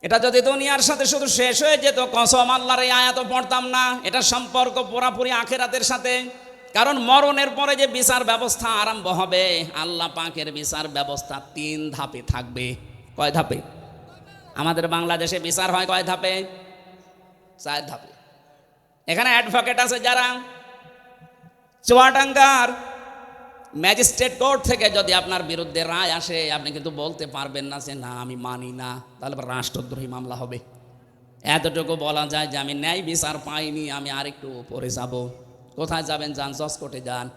এটা যদি দুনিয়ার সাথে শুধু শেষ হয়ে যেত, কসম আল্লাহর এই আয়াত পড়তাম না। এটা সম্পর্ক পুরাপুরি আখিরাতের সাথে। কারণ মরণের পরে যে বিচার ব্যবস্থা আরম্ভ হবে, আল্লাহ পাকের বিচার ব্যবস্থা 3 ধাপে থাকবে। কয় ধাপে? আমাদের বাংলাদেশে বিচার হয় কয় ধাপে? 4 ধাপে। এখানে অ্যাডভোকেট আছে যারা, চুয়াডাঙ্গার ম্যাজিস্ট্রেট কোর্ট থেকে যদি আপনার বিরুদ্ধে রায় আসে, আপনি কিন্তু বলতে পারবেন না যে না আমি মানি না, তাহলে রাষ্ট্রদ্রোহী মামলা হবে। এতটুকু বলা যায় যে আমি ন্যায় বিচার পাইনি, আমি আরেকটু উপরে যাব। কোথায় যাবেন? যান জজ কোর্টে যান।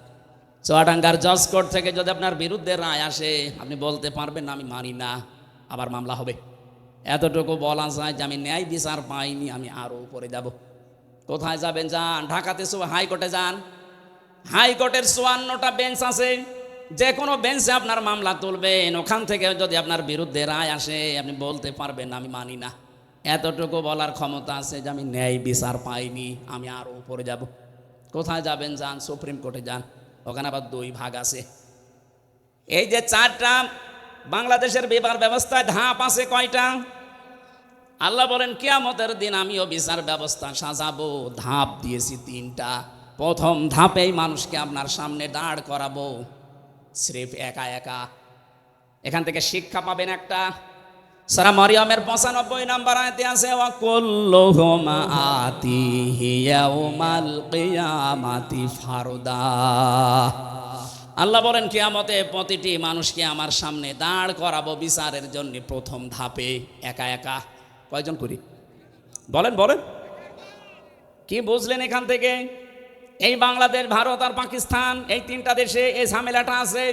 চুয়াডাঙ্গার জজ কোর্ট থেকে যদি আপনার বিরুদ্ধে রায় আসে, আপনি বলতে পারবেন না আমি মানি না, আবার মামলা হবে। এতটুকু বলা যায় যে আমি ন্যায় বিচার পাইনি, আমি আরও উপরে যাব। কোথায় যাবেন? যান ঢাকাতে হাইকোর্টে যান। হাইকোর্টের 54টা বেঞ্চ আছে, যে কোনো বেঞ্চে আপনার মামলা তুলবেন। ওখান থেকে যদি আপনার বিরুদ্ধে রায় আসে, আপনি বলতে পারবেন না আমি মানি না। এতটুকু বলার ক্ষমতা আছে যে আমি ন্যায় বিচার পাইনি, আমি আরও উপরে যাব। কোথায় যাবেন? যান সুপ্রিম কোর্টে যান। ওখানে আবার 2 ভাগ আছে। এই যে 4টা বাংলাদেশের বিচার ব্যবস্থায় ধাপ আছে কয়টা? আল্লাহ বলেন কিয়ামতের দিন আমিও বিচার ব্যবস্থা সাজাবো, ধাপ দিয়েছি 3টা। প্রথম ধাপেই মানুষকে আপনার সামনে দাঁড় করাবো, স্রেফ একা একা। এখান থেকে শিক্ষা পাবেন একটা। সূরা মরিয়মের 95 নম্বর আয়াতে আছে, ওয়া কুল্লুহুম আতিহি ইয়াউমাল কিয়ামাতি ফারদা। আল্লাহ বলেন কিয়ামতে প্রতিটি মানুষকে আমার সামনে দাঁড় করাবো বিচারের জন্য, প্রথম ধাপে একা একা। কয়জন করি? বলেন বলেন, কি বুঝলেন এখান থেকে? এই বাংলাদেশ, ভারত আর পাকিস্তান, এই 3টা দেশে এই ঝামেলাটা আছে।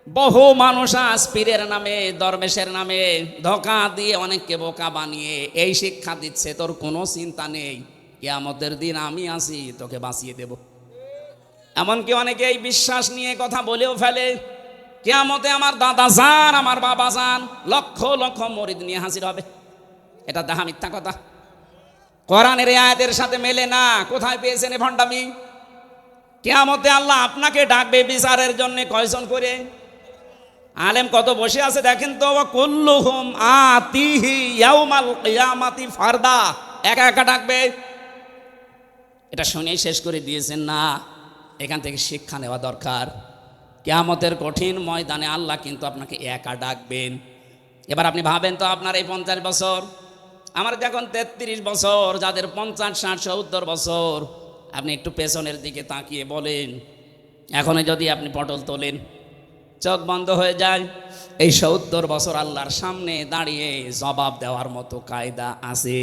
বহু মানুষ আজ পীরের নামে, দরবেশের নামে ধোঁকা দিয়ে অনেককে বোকা বানিয়ে এই শিক্ষা দিচ্ছে, তোর কোনো চিন্তা নেই, কিয়ামতের দিন আমি আসি তোকে বাঁচিয়ে দেব। এমনকি অনেকে এই বিশ্বাস নিয়ে কথা বলেও ফেলে, কিয়ামতে আমার দাদা যান, আমার বাবা যান, লক্ষ লক্ষ মরিদ নিয়ে হাজির হবে। এটা দেখা মিথ্যা কথা, কোরআনের আয়াতের সাথে মেলে না। কোথায় পেয়েছেন এ ভণ্ডামি? কিয়ামতে আল্লাহ আপনাকে ডাকবে বিচারের জন্য, কয়জন করে? আলেম কত বসে আছে দেখেন তো। কুল্লুহুম আতিহি ইয়াউমাল কিয়ামাতি ফারদা, একা একা ডাকবে। এটা শুনেই শেষ করে দিয়েছেন না, এখান থেকে শিক্ষা নেওয়া দরকার। কিয়ামতের কঠিন ময়দানে আল্লাহ কিন্তু আপনাকে একা ডাকবেন। এবার আপনি ভাবেন তো, আপনার এই 50 বছর, আমার যখন 33 বছর, যাদের 50, 60, 70 বছর, আপনি একটু পেছনের দিকে তাকিয়ে বলেন, এখনই যদি আপনি পটল তোলেন, চোখ বন্ধ হয়ে যায়, এই 70 বছর আল্লাহর সামনে দাঁড়িয়ে জবাব দেওয়ার মতো কায়দা আছে?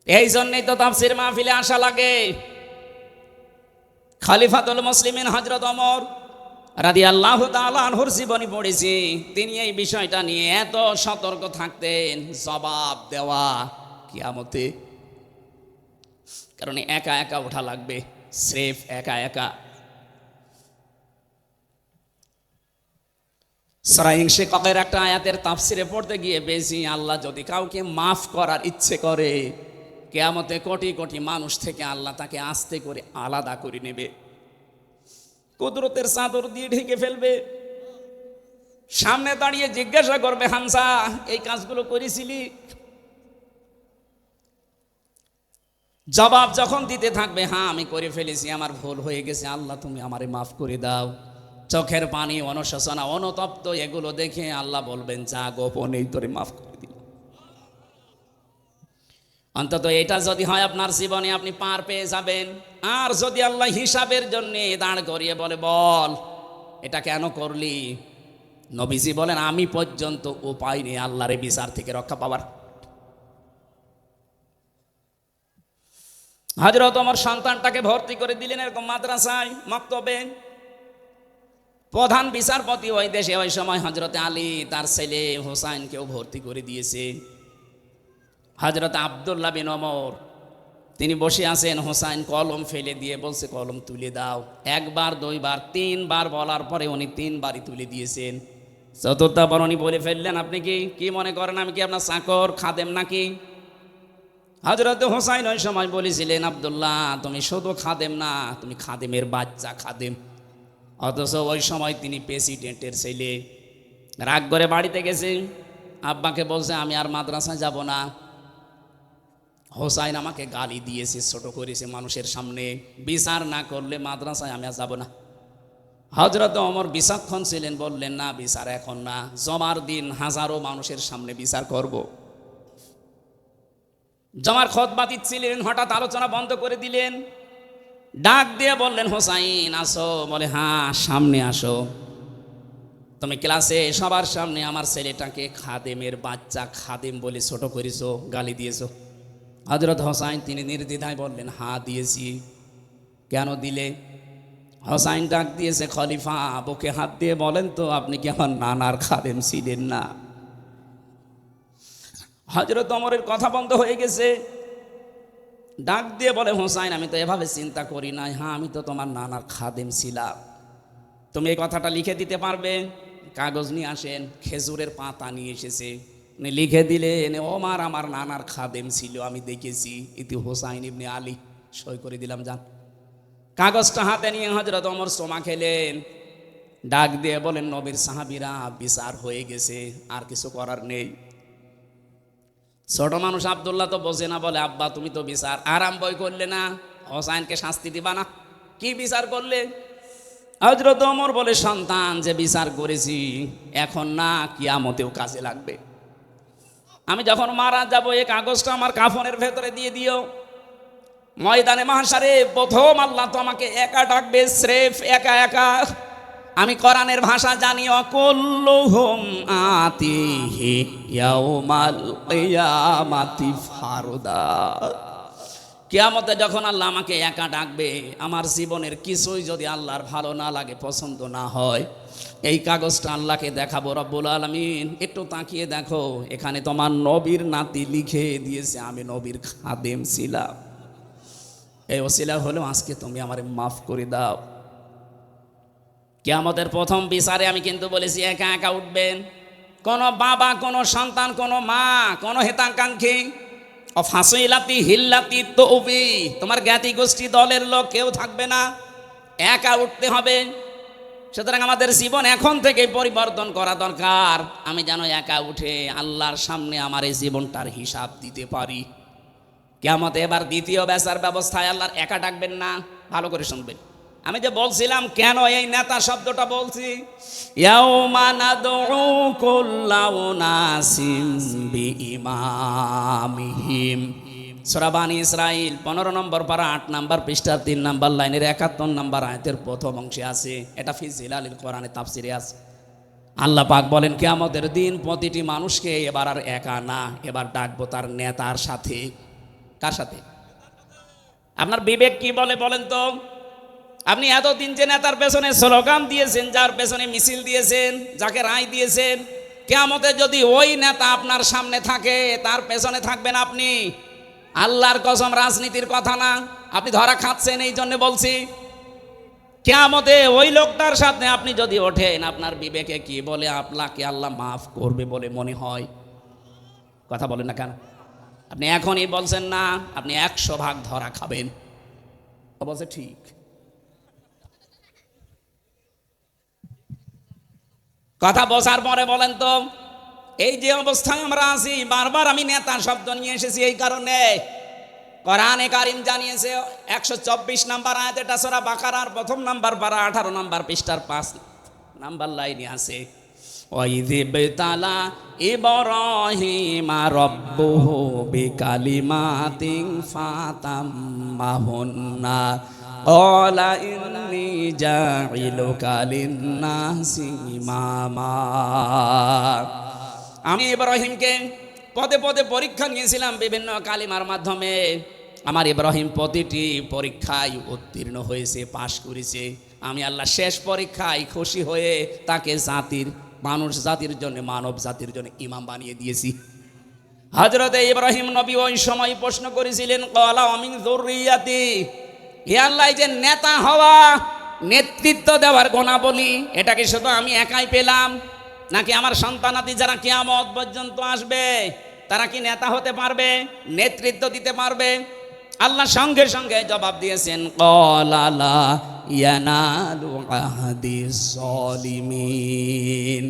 এই জন্যই তো তাফসীর মাহফিলে আসা লাগে। খলিফাতুল মুসলিমিন হযরত ওমর রাদিয়াল্লাহু তাআলা আনহুর জীবনী পড়েছি, তিনি এই বিষয়টা নিয়ে এত সতর্ক থাকতেন, জবাব দেওয়া কিয়ামতে। কারণ একা একা ওঠা লাগবে, স্রেফ একা একা। সূরা ইনশিকাকের একটা আয়াতের তাফসিরে পড়তে গিয়ে পেয়েছি, আল্লাহ যদি কাউকে মাফ করার ইচ্ছে করে, কিয়ামতে কোটি কোটি মানুষ থেকে আল্লাহ তাকে আস্তে করে আলাদা করে নেবে, কুদরতের চাদর দিয়ে ঢেকে ফেলবে, সামনে দাঁড়িয়ে জিজ্ঞাসা করবে, হামজা এই কাজগুলো করেছিলি? জবাব যখন দিতে থাকবে, হ্যাঁ আমি করে ফেলেছি, আমার ভুল হয়ে গেছে, আল্লাহ তুমি আমারে মাফ করে দাও, চোখের পানি, অনুশোচনা, অনুতপ্ত এগুলো দেখে আল্লাহ বলবেন, যা গোপনেই তোরে মাফ করে দিল। অন্তত এটা যদি হয় আপনার জীবনে, আপনি পার পেয়ে যাবেন। আর যদি আল্লাহ হিসাবের জন্য দাঁড় করিয়ে বলে, বল এটা কেন করলি, নবীজি বলেন, আমি পর্যন্ত উপায় নেই আল্লাহর বিচার থেকে রক্ষা পাবার। হযরত ওমর সন্তানটাকে ভর্তি করে দিলেন এরকম মাদ্রাসায়, মক্তবে। প্রধান বিচারপতি ওই দেশে ওই সময় হযরতে আলী, তার ছেলে হোসাইনকেও ভর্তি করে দিয়েছে। হযরত আব্দুল্লাহ বিন ওমর তিনি বসে আছেন, হোসাইন কলম ফেলে দিয়ে বলছে, কলম তুলে দাও। একবার, দুইবার, তিনবার বলার পরে উনি তিনবারই তুলে দিয়েছেন। চতুর্থবার উনি বলে ফেললেন, আপনি কি মনে করেন আমি কি আপনার চাকর খাদেম নাকি? হযরত হোসাইন ওই সময় বলেছিলেন, আব্দুল্লাহ তুমি শুধু খাদেম না, তুমি খাদেমের বাচ্চা খাদেম। অথচ ওই সময় তিনি প্রেসিডেন্টের ছেলে। রাগ করে বাড়িতে গেছে, আব্বাকে বলছে আমি আর মাদ্রাসায় যাব না। হোসাইন আমাকে গালি দিয়েছে, ছোট করেছে মানুষের সামনে, বিচার না করলে মাদ্রাসায় আমি আর যাব না। হযরত ওমর বিচক্ষণ ছিলেন, বললেন না, বিচার এখন না, জমার দিন হাজারো মানুষের সামনে বিচার করব। জমার খুতবা দিচ্ছিলেন, হঠাৎ আলোচনা বন্ধ করে দিলেন, ডাক দিয়ে বললেন, হোসাইন আসো। বলে, হ্যাঁ সামনে আসো। তুমি ক্লাসে সবার সামনে আমার ছেলেটাকে খাদেমের বাচ্চা, খাদেম বলে ছোট করেছো, গালি দিয়েছো। হযরত হোসাইন তিনি নির্দ্বিধায় বললেন, হ্যাঁ দিয়েছি। কেন দিলে? হোসাইন ডাক দিয়েছে, খলিফা বুকে হাত দিয়ে বলেন তো, আপনি কি আমার নানার খাদেম ছিলেন না? হযরত ওমরের কথা বন্ধ হয়ে গেছে। ডাক দিয়ে বলে, হোসাইন আমি তো এভাবে চিন্তা করি নাই, হ্যাঁ আমি তো তোমার নানার খাদেম ছিলাম। তুমি এই কথাটা লিখে দিতে পারবে? কাগজ নিয়ে আসেন, খেজুরের পাতা নিয়ে এসেছে, উনি লিখে দিলেন, ওমর আমার নানার খাদেম ছিল, আমি দেখেছি, ইতি হোসাইন ইবনে আলী, সই করে দিলাম, যান। কাগজটা হাতে নিয়ে হযরত ওমর সোমা খেলেন। ডাক দিয়ে বলেন, নবীর সাহাবীরা, বিচার হয়ে গেছে, আর কিছু করার নেই। ছোট মানুষ আব্দুল্লাহ তো বোঝে না, বলে, আব্বা তুমি তো বিচার আরম্ভই করলে না, হোসাইনকে শাস্তি দিবা না, কি বিচার করলে? হযরত ওমর বলে, সন্তান যে বিচার করেছি এখন না, কিয়ামতেও কাজে লাগবে। আমি যখন মারা যাব এই কাগজটা আমার কাফনের ভেতরে দিয়ে দিও। ময়দানে মাহশারে প্রথম আল্লাহ তো আমাকে একা ডাকবে, স্রেফ একা একা। আমি কোরআনের ভাষা জানি, অকুল্লুহুম আতিহি ইয়াউমাল কিয়ামাতি ফারদা। কিয়ামতে যখন আল্লাহ আমাকে একা ডাকবে, আমার জীবনের কিছুই যদি আল্লাহর ভালো না লাগে, পছন্দ না হয়, এই কাগজটা আল্লাহকে দেখাবো। রব্বুল আলামিন একটু তাকিয়ে দেখো, এখানে তোমার নবীর নাতি লিখে দিয়েছে আমি নবীর খাদেম ছিলাম, এই ওসিলা হলো আজকে তুমি আমারে মাফ করে দাও। কিয়ামতের প্রথম বিচারে আমি কিন্তু বলেছি, একা একা উঠবেন। কোন বাবা, কোন সন্তান, কোন মা, কোন হেতাকাঙ্ক্ষী, ফাসিলাতি হিল্লাতি তৌবি, তোমার জ্ঞাতি গোষ্ঠী দলের লোক কেউ থাকবে না, একা উঠতে হবে। সুতরাং আমাদের জীবন এখন থেকে পরিবর্তন করা দরকার। আমি যেন একা উঠে আল্লাহর সামনে আমার এই জীবনটার হিসাব দিতে পারি। কিয়ামতে এবার দ্বিতীয় বেচার ব্যবস্থায় আল্লাহর একা ডাকবেন না। ভালো করে শুনবেন, আমি যে বলছিলাম কেন এই নেতা শব্দটা বলছি, ইয়াউমা নাদউ কুল্লা উনাসিম বিইমামিহিম, সূরা বানী ইসরাইল 15 নম্বর পারা 8 নম্বর পৃষ্ঠার 3 নম্বর লাইনের 71 নম্বর আয়াতের প্রথম অংশে আছে। এটা ফি জিলালিল কোরআনে তাফসিরে আছে। আল্লাহ পাক বলেন, কিয়ামতের দিন প্রতিটি মানুষকে এবার আর একা না, এবার ডাকবো তার নেতার সাথে। কার সাথে? আপনার বিবেক কি বলে বলেন তো? আপনি এতদিন যে নেতার পেছনে স্লোগান দিয়েছেন, যার পেছনে মিছিল দিয়েছেন, যাকে রায় দিয়েছেন, কিয়ামতে যদি ওই নেতা আপনার সামনে থাকে, তার পেছনে থাকবেন আপনি? আল্লাহর কসম, রাজনীতির কথা না, আপনি ধরা খাচ্ছেন এই জন্য বলছি। কিয়ামতে ওই লোকটার সাথে আপনি যদি ওঠেন, আপনার বিবেকে কি বলে আপনাকে আল্লাহ মাফ করবে বলে মনে হয়? কথা বলেন না কেন? আপনি এখনই বলছেন না, আপনি 100 ভাগ ধরা খাবেন। ও বলছে ঠিক। কথা বসার পরে বলেন তো, এই যে অবস্থায় আমরা আছি, বারবার আমি নেতা শব্দ নিয়ে এসেছি এই কারণে, কোরআনে কারীম জানিয়েছে 124 নম্বর আয়াত, এটা সূরা বাকারার 1 নম্বর পারা 18 নম্বর পৃষ্ঠার 5 নম্বর লাইনে আছে, ওয়াইযিবতালা ইব্রাহিমা রাব্বুহু বিকালিমাতিন ফাতাম্মাহুন্না ক্বালা ইন্নী জাইলুকা লিন্নাসি ইমামা। আমি ইব্রাহিমকে পদে পদে পরীক্ষা নিয়েছিলাম বিভিন্ন কালিমার মাধ্যমে। আমার ইব্রাহিম প্রতিটি পরীক্ষায় উত্তীর্ণ হয়েছে, পাশ করেছে। আমি আল্লাহ শেষ পরীক্ষায় খুশি হয়ে তাকে মানুষ জাতির জন্য, মানব জাতির জন্য ইমাম বানিয়ে দিয়েছি। হযরতে ইব্রাহিম নবী ওই সময় প্রশ্ন করেছিলেন, ক্বালা মিন যুররিয়াতি, হে আল্লাহ, যে নেতা হওয়া, নেতৃত্ব দেওয়ার গুণাবলী, এটা কি শুধু আমি একাই পেলাম, নাকি আমার সন্তানাদি যারা কিয়ামত পর্যন্ত আসবে তারা কি নেতা হতে পারবে, নেতৃত্ব দিতে পারবে? আল্লাহ সঙ্গে সঙ্গে জবাব দিয়েছেন, ক্বালা লা ইয়ানালু আহদিস যালিমিন।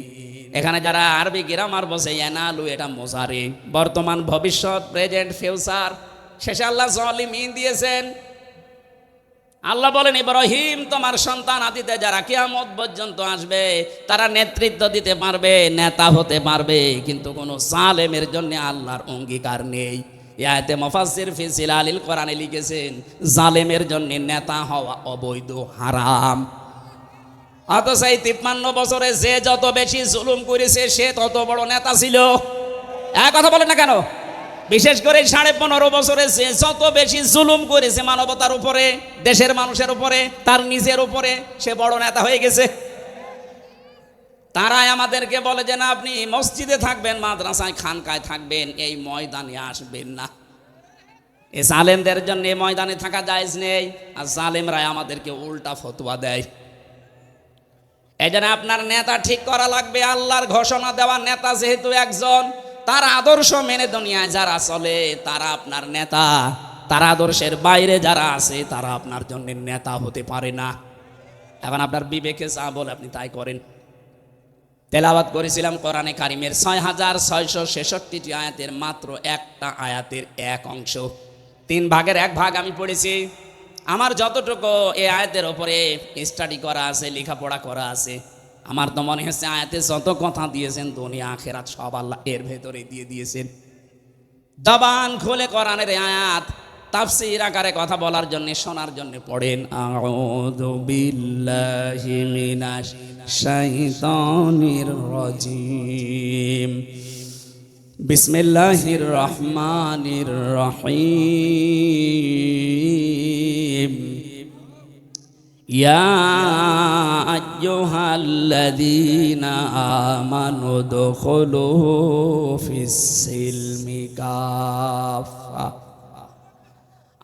এখানে যারা আরবি গ্রামার বসে, ইয়ানালু এটা মুজারি, বর্তমান, ভবিষ্যৎ, প্রেজেন্ট, ফিউচার, শেষে আল্লাহ যালিমিন দিয়েছেন। আল্লাহ বলেন, ইব্রাহিম, তোমার সন্তান আদিতে যারা কিয়ামত পর্যন্ত আসবে তারা নেতৃত্ব দিতে পারবে, নেতা হতে পারবে, কিন্তু কোনো জালেমের জন্য আল্লাহর অঙ্গীকার নেই। আয়াতে মুফাসসির ফি জিলালিল কোরআনে লিখেছেন, জালেমের জন্য নেতা হওয়া অবৈধ, হারাম। অথচ এই 53 বছরে যে যত বেশি জুলুম করেছে সে তত বড় নেতা ছিল। এক কথা বলেন না কেন? বিশেষ করে 15.5 বছরে সে যত বেশি জুলুম করেছে মানবতার উপরে, দেশের মানুষের উপরে, তার নিজের উপরে, সে বড় নেতা হয়ে গেছে। তারাই আমাদেরকে বলে যে না, আপনি মসজিদে থাকবেন, মাদ্রাসায়, খানকায় থাকবেন, এই ময়দানে আসবেন না। এই জালেমদের জন্য এই ময়দানে থাকা জায়েজ নেই। আর জালেমরাই আমাদেরকে উল্টা ফতোয়া দেয়। এই জন্য আপনার নেতা ঠিক করা লাগবে। আল্লাহর ঘোষণা দেওয়া নেতা যেহেতু একজন, তার আদর্শ মেনে দুনিয়ায় যারা চলে তারা আপনার নেতা। তার আদর্শের বাইরে যারা আছে তারা আপনার জন্য নেতা হতে পারে না। এখন আপনার বিবেকে যা বলে আপনি তাই করেন। তেলাওয়াত করেছিলাম কোরআনে কারিমের 6666টি আয়াতের মাত্র একটা আয়াতের এক অংশ, 3 ভাগের 1 ভাগ আমি পড়েছি। আমার যতটুকু এই আয়াতের ওপরে স্টাডি করা আছে, লেখাপড়া করা আছে, আমার তো মনে হচ্ছে আয়াতে যত কথা দিয়েছেন দুনিয়া আখিরাত সব আল্লাহ এর ভেতরে দিয়ে দিয়েছেন। জবান খুলে কোরআনের আয়াত তাফসীর আকারে কথা বলার জন্য, শোনার জন্য পড়েন, আউযু বিল্লাহি মিনাশ শাইতানির রাজিম, বিসমিল্লাহির রহমানির রহিম, ইয়া আইয়ুহাল্লাযীনা আমানু দুখুলু ফিস-সিলমি কাফা।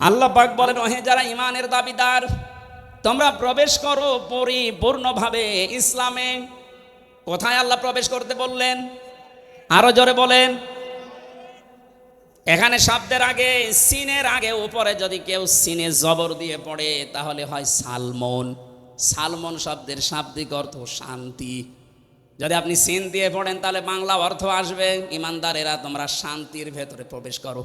আল্লাহ পাক বলেন, ওহে যারা ঈমানের দাবিদার, তোমরা প্রবেশ করো পরিপূর্ণভাবে ইসলামে। কোথায় আল্লাহ প্রবেশ করতে বললেন? আরো জোরে বলেন। এখানে শব্দের আগে, সিনের আগে উপরে যদি কেউ সিনে জবর দিয়ে পড়ে তাহলে হয় সালমন। সালমন শব্দের শাব্দিক অর্থ শান্তি। যদি আপনি সিন দিয়ে পড়েন তাহলে বাংলা অর্থ আসবে, ইমানদারেরা তোমরা শান্তির ভেতরে প্রবেশ করো।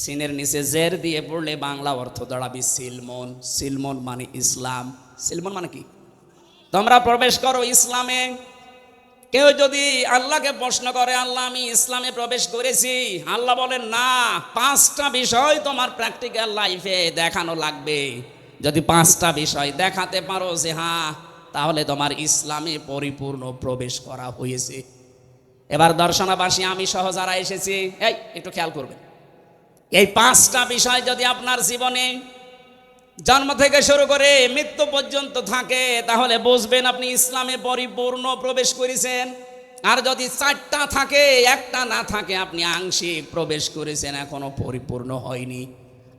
সিনের নিচে জের দিয়ে পড়লে বাংলা অর্থ দাঁড়াবে সিলমন। সিলমন মানে ইসলাম। সিলমন মানে কি? তোমরা প্রবেশ করো ইসলামে। কেউ যদি আল্লাহকে প্রশ্ন করে, আল্লাহ আমি ইসলামে প্রবেশ করেছি, আল্লাহ বলেন না, 5টা বিষয় তোমার প্র্যাকটিক্যাল লাইফে দেখানো লাগবে। যদি 5টা বিষয় দেখাতে পারো যে হ্যাঁ, তাহলে তোমার ইসলামে পরিপূর্ণ প্রবেশ করা হয়েছে। এবার দর্শনাবাসী আমি সহ যারা এসেছি, এই একটু খেয়াল করবেন, এই পাঁচটা বিষয় যদি আপনার জীবনে জন্ম থেকে শুরু করে মৃত্যু পর্যন্ত থাকে, তাহলে বুঝবেন আপনি ইসলামে পরিপূর্ণ প্রবেশ করেছেন। আর যদি চারটা থাকে, একটা না থাকে, আপনি আংশিক প্রবেশ করেছেন, এখনো পরিপূর্ণ হয়নি।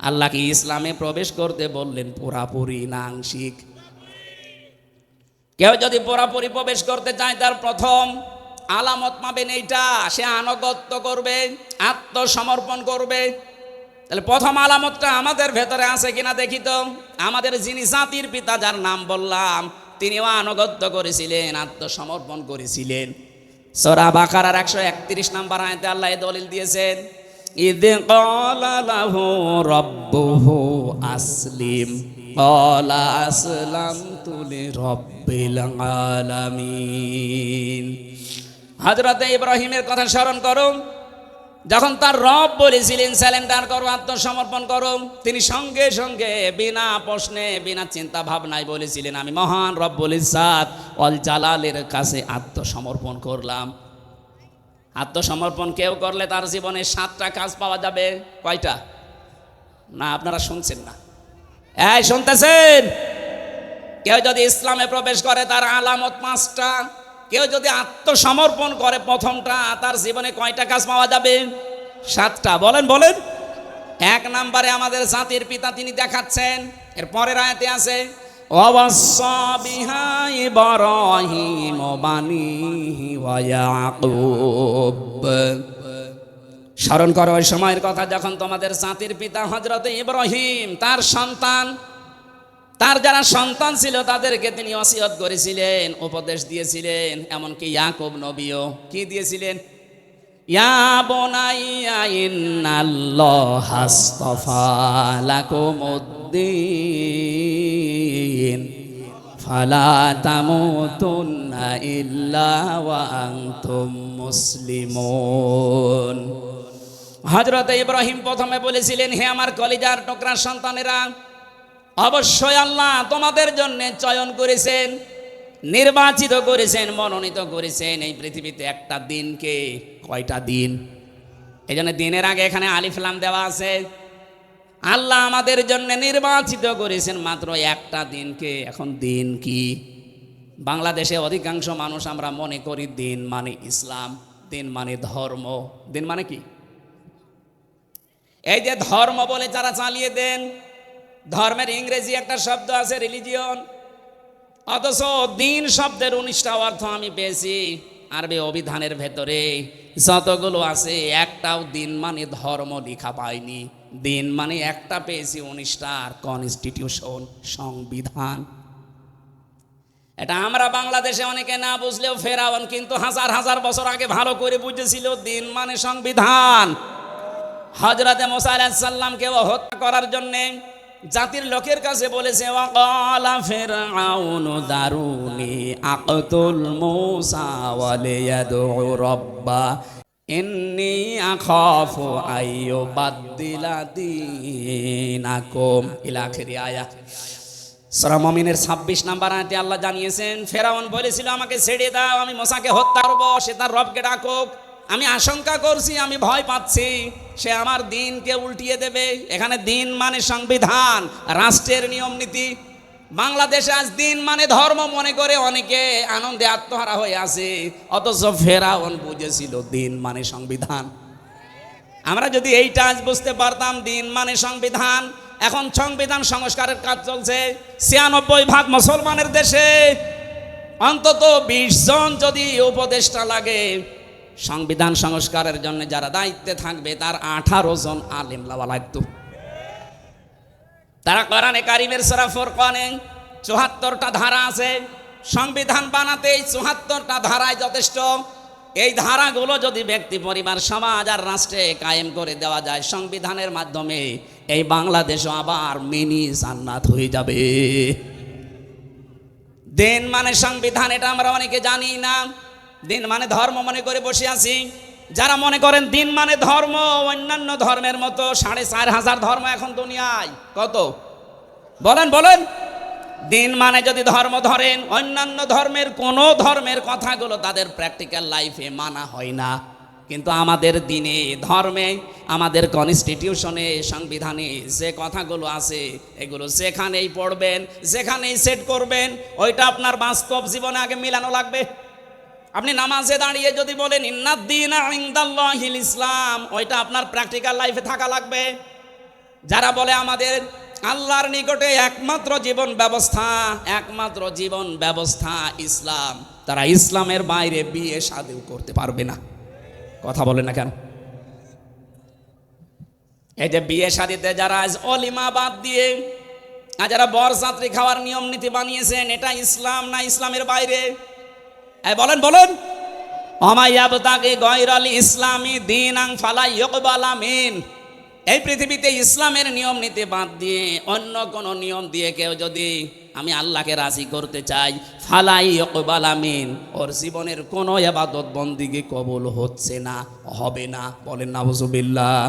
আল্লাহ কি ইসলামে প্রবেশ করতে বললেন পুরাপুরি না আংশিক? কেউ যদি পুরাপুরি প্রবেশ করতে চায়, তার প্রথম আলামত পাবেন এইটা, সে আনুগত্য করবে, আত্মসমর্পণ করবে। তাহলে প্রথম আলামতটা আমাদের ভেতরে আছে কিনা দেখি তো। আমাদের যিনি জাতির পিতা, যার নাম বললাম, তিনিও আনুগত্য করেছিলেন, আত্মসমর্পণ করেছিলেন। সূরা বাকারার 131 নম্বর আয়াতে আল্লাহ এই দলিল দিয়েছেন, ইদ ক্বালা লাহু রাব্বুহু আসলিম ক্বালা আসলামতু লিরাব্বিল আলামিন। হযরত ইব্রাহিমের কথা স্মরণ করো, যখন তার রব বলেছিলেন স্যালেন্ডার করো, আত্মসমর্পণ করো, তিনি সঙ্গে সঙ্গে বিনা প্রশ্নে, বিনা চিন্তা ভাবনায় বলেছিলেন, আমি মহান রব্বুল ইজ্জাত ওয়াল জালালের কাছে আত্মসমর্পণ করলাম। আত্মসমর্পণ কেউ করলে তার জীবনে 7টা কাজ পাওয়া যাবে। কয়টা? না, আপনারা শুনছেন না। এই শুনতেছেন? কেউ যদি ইসলামে প্রবেশ করে, তার আলামত 5টা। কেউ যদি আত্মসমর্পণ করে প্রথমটা, তার জীবনে কয়টা কাজ পাওয়া যাবে? 7টা। বলেন বলেন। 1 নম্বরে আমাদের জাতির পিতা তিনি দেখাচ্ছেন, এর পরের আয়াতে আছে, ওয়াসাা বিহা ইব্রাহিম বানিহি ওয়া ইয়াকুব। স্মরণ করো ওই সময়ের কথা যখন তোমাদের জাতির পিতা হযরত ইব্রাহিম, তার সন্তান, তার যারা সন্তান ছিল তাদেরকে তিনি ওসিয়ত করেছিলেন, উপদেশ দিয়েছিলেন। এমনকি ইয়াকুব নবীও কি দিয়েছিলেন? ইয়া বুনাইয়া ইন্নাল্লাহা আস্তাফা লাকুমুদ্দিন ফালা তামুতুন্না ইল্লা ওয়া আনতুম মুসলিমুন। হযরত ইব্রাহিম প্রথমে বলেছিলেন, হে আমার কলিজার টুকরা সন্তানেরা, অবশ্যই আল্লাহ তোমাদের জন্য চয়ন করেছেন, নির্বাচিত করেছেন, মনোনীত করেছেন এই পৃথিবীতে একটা দিনকে। কয়টা দিন? এই জন্য দিনের আগে এখানে আলিফ লাম দেওয়া আছে। আল্লাহ আমাদের জন্য নির্বাচিত করেছেন মাত্র একটা দিনকে। এখন দিন কি? বাংলাদেশে অধিকাংশ মানুষ আমরা মনে করি দিন মানে ইসলাম, দিন মানে ধর্ম। দিন মানে কি? এই যে ধর্ম বলে যারা চালিয়ে দেন, ধর্মের ইংরেজি একটা শব্দ আছে রিলিজিয়ন, অথচ দিন শব্দের 19টা অর্থ আমি পেয়েছি আরবি অভিধানের ভেতরে। যতগুলো আছে একটাও দিন মানে ধর্ম লেখা পাইনি। দিন মানে একটা পেয়েছি 19টার, কনস্টিটিউশন, সংবিধান। এটা আমরা বাংলাদেশে অনেকে না বুঝলেও ফেরাউন কিন্তু হাজার হাজার বছর আগে ভালো করে বুঝেছিল, দিন মানে সংবিধান। হযরতে মুসা আলাইহিস সালামকে হত্যা করার জন্য জাতির লোকের কাছে বলেছে, ওয়াকালা ফিরআউনু দারুনি আকতুল মুসা ওয়া লিয়াদউ রাব্বা ইন্নী আখাফু আইয়ুবাদদিলা দীনাকুম ইলা আখিরি আয়াত। সূরা মুমিনের 26 নম্বর আয়াতে আল্লাহ জানিয়েছেন, ফেরাউন বলেছিল আমাকে ছেড়ে দাও, আমি মুসাকে হত্যা করব, সে তার রবকে ডাকুক। আমি আশঙ্কা করছি, আমি ভয় পাচ্ছি সে আমার দিনকে উল্টিয়ে দেবে। এখানে দিন মানে সংবিধান, রাষ্ট্রের নিয়ম নীতি। বাংলাদেশে আজ দিন মানে ধর্ম মনে করে অনেকে আনন্দে আত্মহারা হয়ে আছে, অথচ ফেরাউন বুঝেছিল দিন মানে সংবিধান। আমরা যদি এইটা আজ বুঝতে পারতাম, দিন মানে সংবিধান। এখন সংবিধান সংস্কারের কাজ চলছে 96% মুসলমানের দেশে। অন্তত 20 জন যদি উপদেষ্টা লাগে সংবিধান সংস্কারের জন্য, যারা দায়িত্বে থাকবে, তার 18 জন আলেম লাওয়া লাগতো। তারা কোরআনে কারিমের সূরা ফুরকানে 74টা ধারা আছে। সংবিধান বানাতে এই 74টা ধারায় যথেষ্ট। এই ধারাগুলো যদি ব্যক্তি, পরিবার, সমাজ আর রাষ্ট্রে কায়েম করে দেওয়া যায় সংবিধানের মাধ্যমে, এই বাংলাদেশও আবার মিনি জান্নাত হয়ে যাবে। দিন মানে সংবিধান, এটা আমরা অনেকে জানি না। দিন মানে ধর্ম মনে করে বসে আছি। যারা মনে করেন দিন মানে ধর্ম, অন্যান্য ধর্মের মতো 4500 ধর্ম এখন দুনিয়ায়। কত? বলেন বলেন। দিন মানে যদি ধর্ম ধরেন, অন্যান্য ধর্মের কোন ধর্মের কথাগুলো তাদের প্র্যাকটিক্যাল লাইফে মানা হয় না। কিন্তু আমাদের দিনে, ধর্মে, আমাদের কনস্টিটিউশনে, সংবিধানে যে কথাগুলো আছে এগুলো যেখানেই পড়বেন, যেখানেই সেট করবেন, ওইটা আপনার বাস্তব জীবনে আগে মিলানো লাগবে। আপনি নামাজে দাঁড়িয়ে যদি বলেন ইন্নাদ-দীনা ইনদাল্লাহিল ইসলাম, ওইটা আপনার প্র্যাকটিক্যাল লাইফে থাকা লাগবে। যারা বলে আমাদের আল্লাহর নিকটে একমাত্র জীবন ব্যবস্থা ইসলাম, তারা ইসলামের বাইরে বিয়ে শাদীও করতে পারবে না। কথা বলে না কেন? এই যে বিয়ে শাদীতে যারা আজ অলিমা বাদ দিয়ে আর যারা বরযাত্রী খাওয়ার নিয়ম নীতি বানিয়েছেন, এটা ইসলাম না ইসলামের বাইরে? বলেন বলেন। ওমাইয়াবতাগি গায়রাল ইসলামি দীনান ফালা ইউকবালা মিন। এই পৃথিবীতে ইসলামের নিয়ম নীতি বাদ দিয়ে অন্য কোন নিয়ম দিয়ে কেউ যদি আমি আল্লাহকে রাজি করতে চাই, ফালা ইউকবালা মিন, ওর জীবনের কোনো ইবাদত বন্দেগী কবুল হচ্ছে না, হবে না। বলেন নাউজুবিল্লাহ।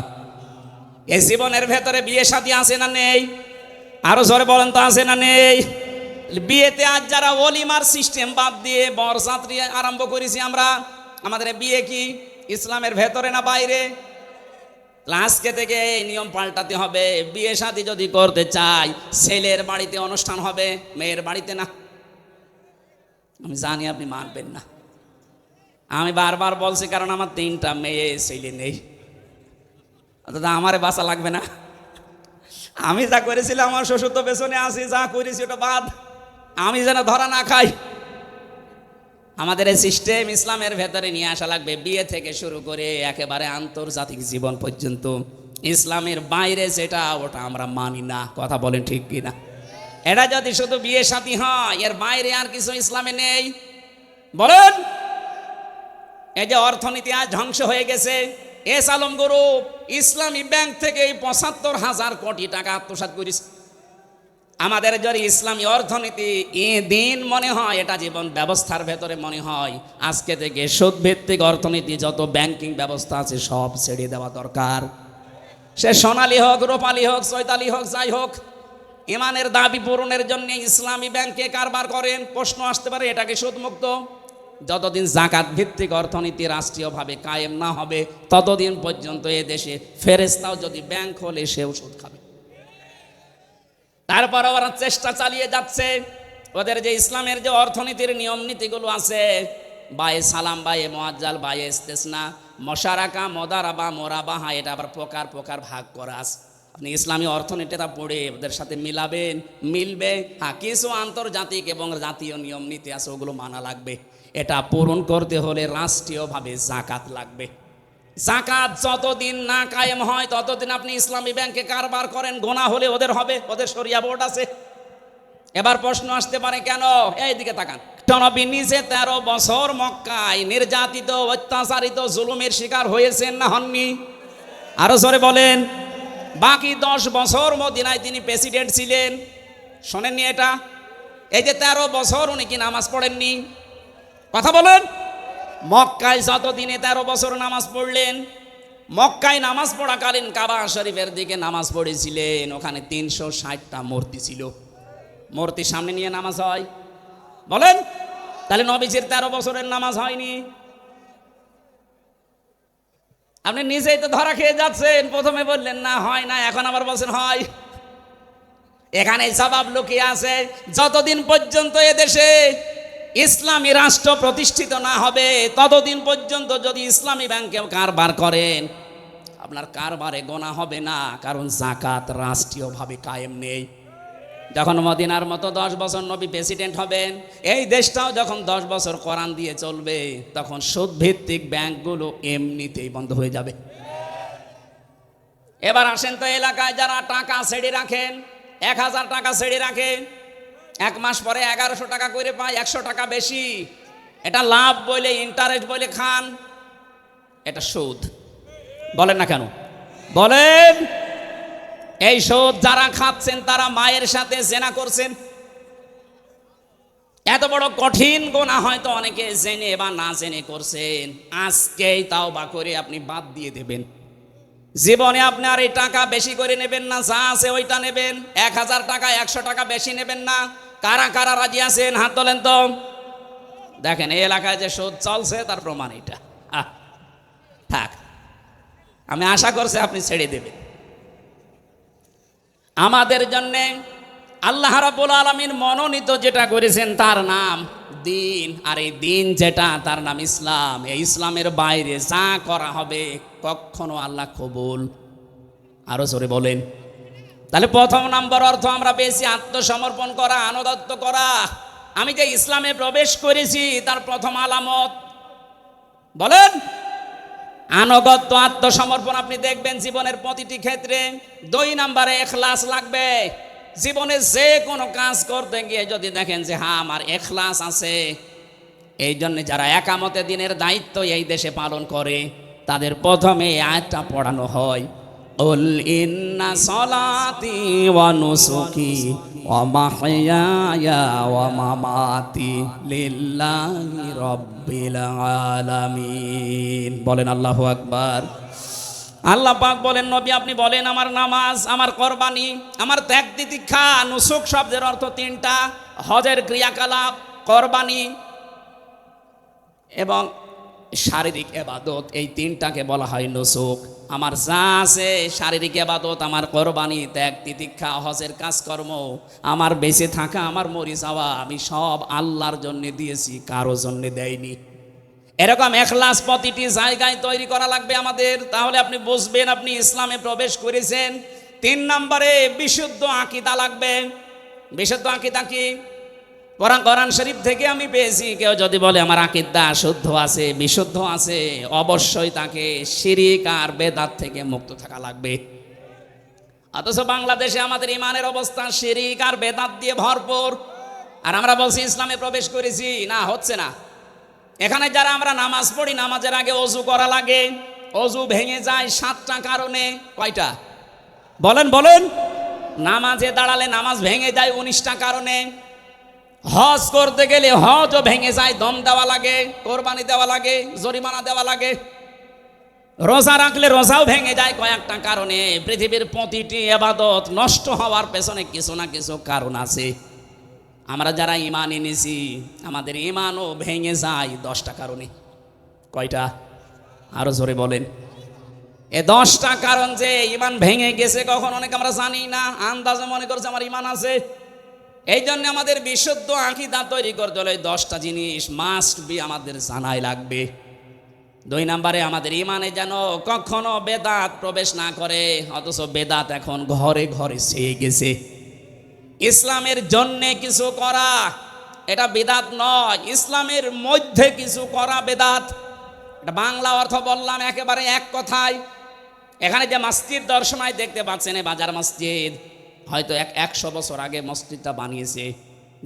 এই জীবনের ভেতরে বিয়ে শাদী আছে না নেই? আরো জোরে বলেন তো, আছে না নেই? বিয়েতে আজ যারা ওলিমার সিস্টেম বাদ দিয়ে বরযাত্রী আরম্ভ করেছি আমরা, আমাদের বিয়ে কি ইসলামের ভেতরে না বাইরে? আজকে থেকে এই নিয়ম পাল্টাতে হবে। বিয়ে শাদী যদি করতে চাই, ছেলের বাড়িতে অনুষ্ঠান হবে, মেয়ের বাড়িতে না। আমি জানি আপনি মানবেন না, আমি বারবার বলছি, কারণ আমার 3টা মেয়ে, ছেলে নেই। অর্থাৎ আমারে বাঁচা লাগবে না। আমি যা করেছিলাম, আমার শ্বশুর তো পেছনে আছি, যা করেছি ওটা বাদ, আমি যেন ধরা না খাই। আমাদের এই সিস্টেম ইসলামের ভেতরে নিয়ে আসা লাগবে, বিয়ে থেকে শুরু করে একেবারে আন্তর্জাতিক জীবন পর্যন্ত। ইসলামের বাইরে যেটা, ওটা আমরা মানি না। কথা বলেন ঠিক কিনা? এটা যদি শুধু বিয়ে শাদী হয়, এর বাইরে আর কিছু ইসলামে নেই। বলেন। এই যে অর্থনীতি আজ ধ্বংস হয়ে গেছে, এস আলম গ্রুপ ইসলামী ব্যাংক থেকে ৭৫,০০০ কোটি টাকা আত্মসাৎ করেছে। আমাদের যদি ইসলামী অর্থনীতি দিন মনে হয়, এটা জীবন ব্যবস্থার ভেতরে মনে হয়, আজকে থেকে সুদ ভিত্তিক অর্থনীতি যত ব্যাংকিং ব্যবস্থা আছে সব ছেড়ে দেওয়া দরকার। সে সোনালী হোক, রূপালী হোক, চৈতালি হোক, যাই হোক, ইমানের দাবি পূরণের জন্য ইসলামী ব্যাংকে কারবার করেন। প্রশ্ন আসতে পারে, এটাকে সুদমুক্ত? যতদিন জাকাত ভিত্তিক অর্থনীতি রাষ্ট্রীয়ভাবে কায়েম না হবে, ততদিন পর্যন্ত এ দেশে ফেরেশতাও যদি ব্যাংক হলে সেও সুদ খাবে। তারপর ওরা চেষ্টা চালিয়ে যাচ্ছে, ওদের যে ইসলামের যে অর্থনীতির নিয়ম নীতিগুলো আছে, বায়ে সালাম, বায়ে মুআজ্জাল, বায়ে ইস্তেসনা, মশারাকা, মদারাবা, মোরাবাহা, এটা আবার প্রকার প্রকার ভাগ করা আছে। আপনি ইসলামী অর্থনীতিটা পড়ে ওদের সাথে মিলাবেন, মিলবে। হ্যাঁ, কিছু আন্তর্জাতিক এবং জাতীয় নিয়ম নীতি আছে, ওগুলো মানা লাগবে। এটা পূরণ করতে হলে রাষ্ট্রীয়ভাবে জাকাত লাগবে। জাকাত যতদিন না কায়েম হয়, ততদিন আপনি ইসলামী ব্যাংকে কারবার করেন, গোনা হলে ওদের হবে, ওদের শরিয়া বোর্ড আছে। এবার প্রশ্ন আসতে পারে, কেন? এইদিকে তাকান। নবী নিজে 13 বছর মক্কায় নির্যাতিত, অত্যাচারিত, জুলুমের শিকার হয়েছেন না হননি? আরো জোরে বলেন। বাকি 10 বছর মদিনায় তিনি প্রেসিডেন্ট ছিলেন, শোনেননি এটা? এই যে 13 বছর উনি কি নামাজ পড়েননি? কথা বলেন। মক্কায় যতদিনে 13 বছর নামাজ পড়লেন, মক্কায় নামাজ পড়াকালীন কাবা শরীফের দিকে নামাজ পড়েছিলেন। ওখানে 360টা মূর্তি ছিল। মূর্তি সামনে নিয়ে নামাজ হয়? বলেন। তাহলে নবীজির 13 বছরের নামাজ হয়নি? আপনি নিজেই তো ধরা খেয়ে যাচ্ছেন। প্রথমে বললেন না, হয় না, এখন আবার বলছেন হয়। এখানে জবাব লুকিয়ে আছে। যতদিন পর্যন্ত এদেশে ইসলামী রাষ্ট্র প্রতিষ্ঠিত না হবে, ততদিন পর্যন্ত যদি ইসলামী ব্যাংকে কারবার করেন, আপনার কারবারে গোনা হবে না, কারণ জাকাত রাষ্ট্রীয়ভাবে কায়েম নেই। যখন মদিনার মতো 10 বছর নবী প্রেসিডেন্ট হবেন, এই দেশটাও যখন 10 বছর কোরআন দিয়ে চলবে, তখন সুদ ভিত্তিক ব্যাংকগুলো এমনিতেই বন্ধ হয়ে যাবে। এবার আসেন তো, এলাকায় যারা টাকা ছেড়ে রাখেন, 1000 টাকা ছেড়ে রাখেন, 1 মাস পরে 1100 টাকা করে পায়, 100 টাকা বেশি। এটা লাভ বলে, ইন্টারেস্ট বলে খান, এটা সুদ। বলেন না কেন? বলেন। এই সুদ যারা খাচ্ছেন, তারা মায়ের সাথে জেনা করছেন। এত বড় কঠিন গুনাহ হয়তো অনেকে জেনে বা না জেনে করছেন। আজকেই তাওবা করে আপনি বাদ দিয়ে দেবেন। জীবনে আপনি আর এই টাকা বেশি করে নেবেন না, যা আছে ওইটা নেবেন। 1000 টাকা 100 টাকা বেশি নেবেন না। কারা কারা রাজি আছেন? হাত তোলেন তো। দেখেন, এই এলাকায় যে সুদ চলছে তার প্রমাণ এটা। থাক, আমি আশা করছি আপনি ছেড়ে দেবেন। আমাদের জন্যে আল্লাহ রাব্বুল আলামিন মনোনীত যেটা করেছেন তার নাম দিন, আর এই দিন যেটা তার নাম ইসলাম। এই ইসলামের বাইরে যা করা হবে কখনো আল্লাহ কবুল, আরো জোরে বলেন। তাহলে প্রথম নম্বর অর্থ আমরা পেয়েছি আত্মসমর্পণ করা, আনুগত্য করা। আমি যে ইসলামে প্রবেশ করেছি তার প্রথম আলামত বলেন আনুগত্য, আত্মসমর্পণ। আপনি দেখবেন জীবনের প্রতিটি ক্ষেত্রে 2 নম্বরে ইখলাস লাগবে। জীবনে যে কোনো কাজ করতে গিয়ে যদি দেখেন যে হ্যাঁ আমার ইখলাস আছে, এই জন্য যারা একামতে দিনের দায়িত্ব এই দেশে পালন করে তাদের প্রথমে এই আয়াতটা পড়ানো হয়, উল ইন্না সলাতি ওয়া নুসুকি ওয়া মাহইয়ায়া ওয়া মামাতি লিল্লাহি রাব্বিল আলামিন। বলেন আল্লাহু আকবার। আল্লাহ পাক বলেন নবী আপনি বলেন আমার নামাজ, আমার কোরবানি, আমার ত্যাগ তিতিক্ষা। নুসুক শব্দের অর্থ 3টা, হজের ক্রিয়াকলাপ, কোরবানি এবং শারীরিক ইবাদত। এই 3টাকে বলা হয় নুসুক। আমার যা আছে শারীরিক ইবাদত, আমার কোরবানি, ত্যাগ তিতিক্ষা, হজের কাজকর্ম, আমার বেঁচে থাকা, আমার মরে যাওয়া, আমি সব আল্লাহর জন্য দিয়েছি, কারো জন্য দেয়নি। এরকম ইখলাস প্রতিটি জায়গায় তৈরি করা লাগবে আমাদের। তাহলে আপনি বুঝবেন আপনি ইসলামে প্রবেশ করেছেন। 3 নম্বরে বিশুদ্ধ আকীদা লাগবে। বিশুদ্ধ আকীদা কি? কোরআন শরীফ থেকে আমি পেয়েছি। কেউ যদি বলে আমার আকীদা শুদ্ধ আছে, বিশুদ্ধ আছে, অবশ্যই তাকে শিরিক আর বেদাত থেকে মুক্ত থাকা লাগবে। অথচ বাংলাদেশে আমাদের ইমানের অবস্থা শিরিক আর বেদাত দিয়ে ভরপুর, আর আমরা বলছি ইসলামে প্রবেশ করেছি। না, হচ্ছে না। এখানে যারা আমরা নামাজ পড়ি, নামাজের আগে অজু করা লাগে, অজু ভেঙে যায় 7টা কারণে। কয়টা বলেন বলেন? নামাজে দাঁড়ালে নামাজ ভেঙে যায় 19টা কারণে। হজ করতে গেলে হজও ভেঙে যায়, দম দেওয়া লাগে, কোরবানি দেওয়া লাগে, জরিমানা দেওয়া লাগে। রোজা রাখলে রোজাও ভেঙে যায় কয়েকটা কারণে। পৃথিবীর প্রতিটি ইবাদত নষ্ট হওয়ার পেছনে কিছু না কিছু কারণ আছে। আমরা যারা ঈমান এনেছি আমাদের ঈমানও ভেঙে যায় 10টা কারণে। কয়টা? আরো জোরে বলেন। এ 10টা কারণ যে ঈমান ভেঙে গেছে কখন অনেক আমরা জানি না, আন্দাজে মনে করছে আমার ঈমান আছে। এই জন্য আমাদের বিশুদ্ধ আকীদা তৈরি করতে হলে 10টা জিনিস মাস্ট বি আমাদের জানাই লাগবে। 2 নম্বরে আমাদের ঈমানে যেন কখনো বেদাত প্রবেশ না করে। অথচ বেদাত এখন ঘরে ঘরে ছেয়ে গেছে। ইসলামের জন্যে কিছু করা এটা বেদাত নয়, ইসলামের মধ্যে কিছু করা বেদাত। এটা বাংলা অর্থ বললাম একেবারে এক কথায়। এখানে যে মসজিদ দর্শনায় দেখতে পাচ্ছেন, বাজার মসজিদ, হয়তো 100 বছর আগে মসজিদটা বানিয়েছে।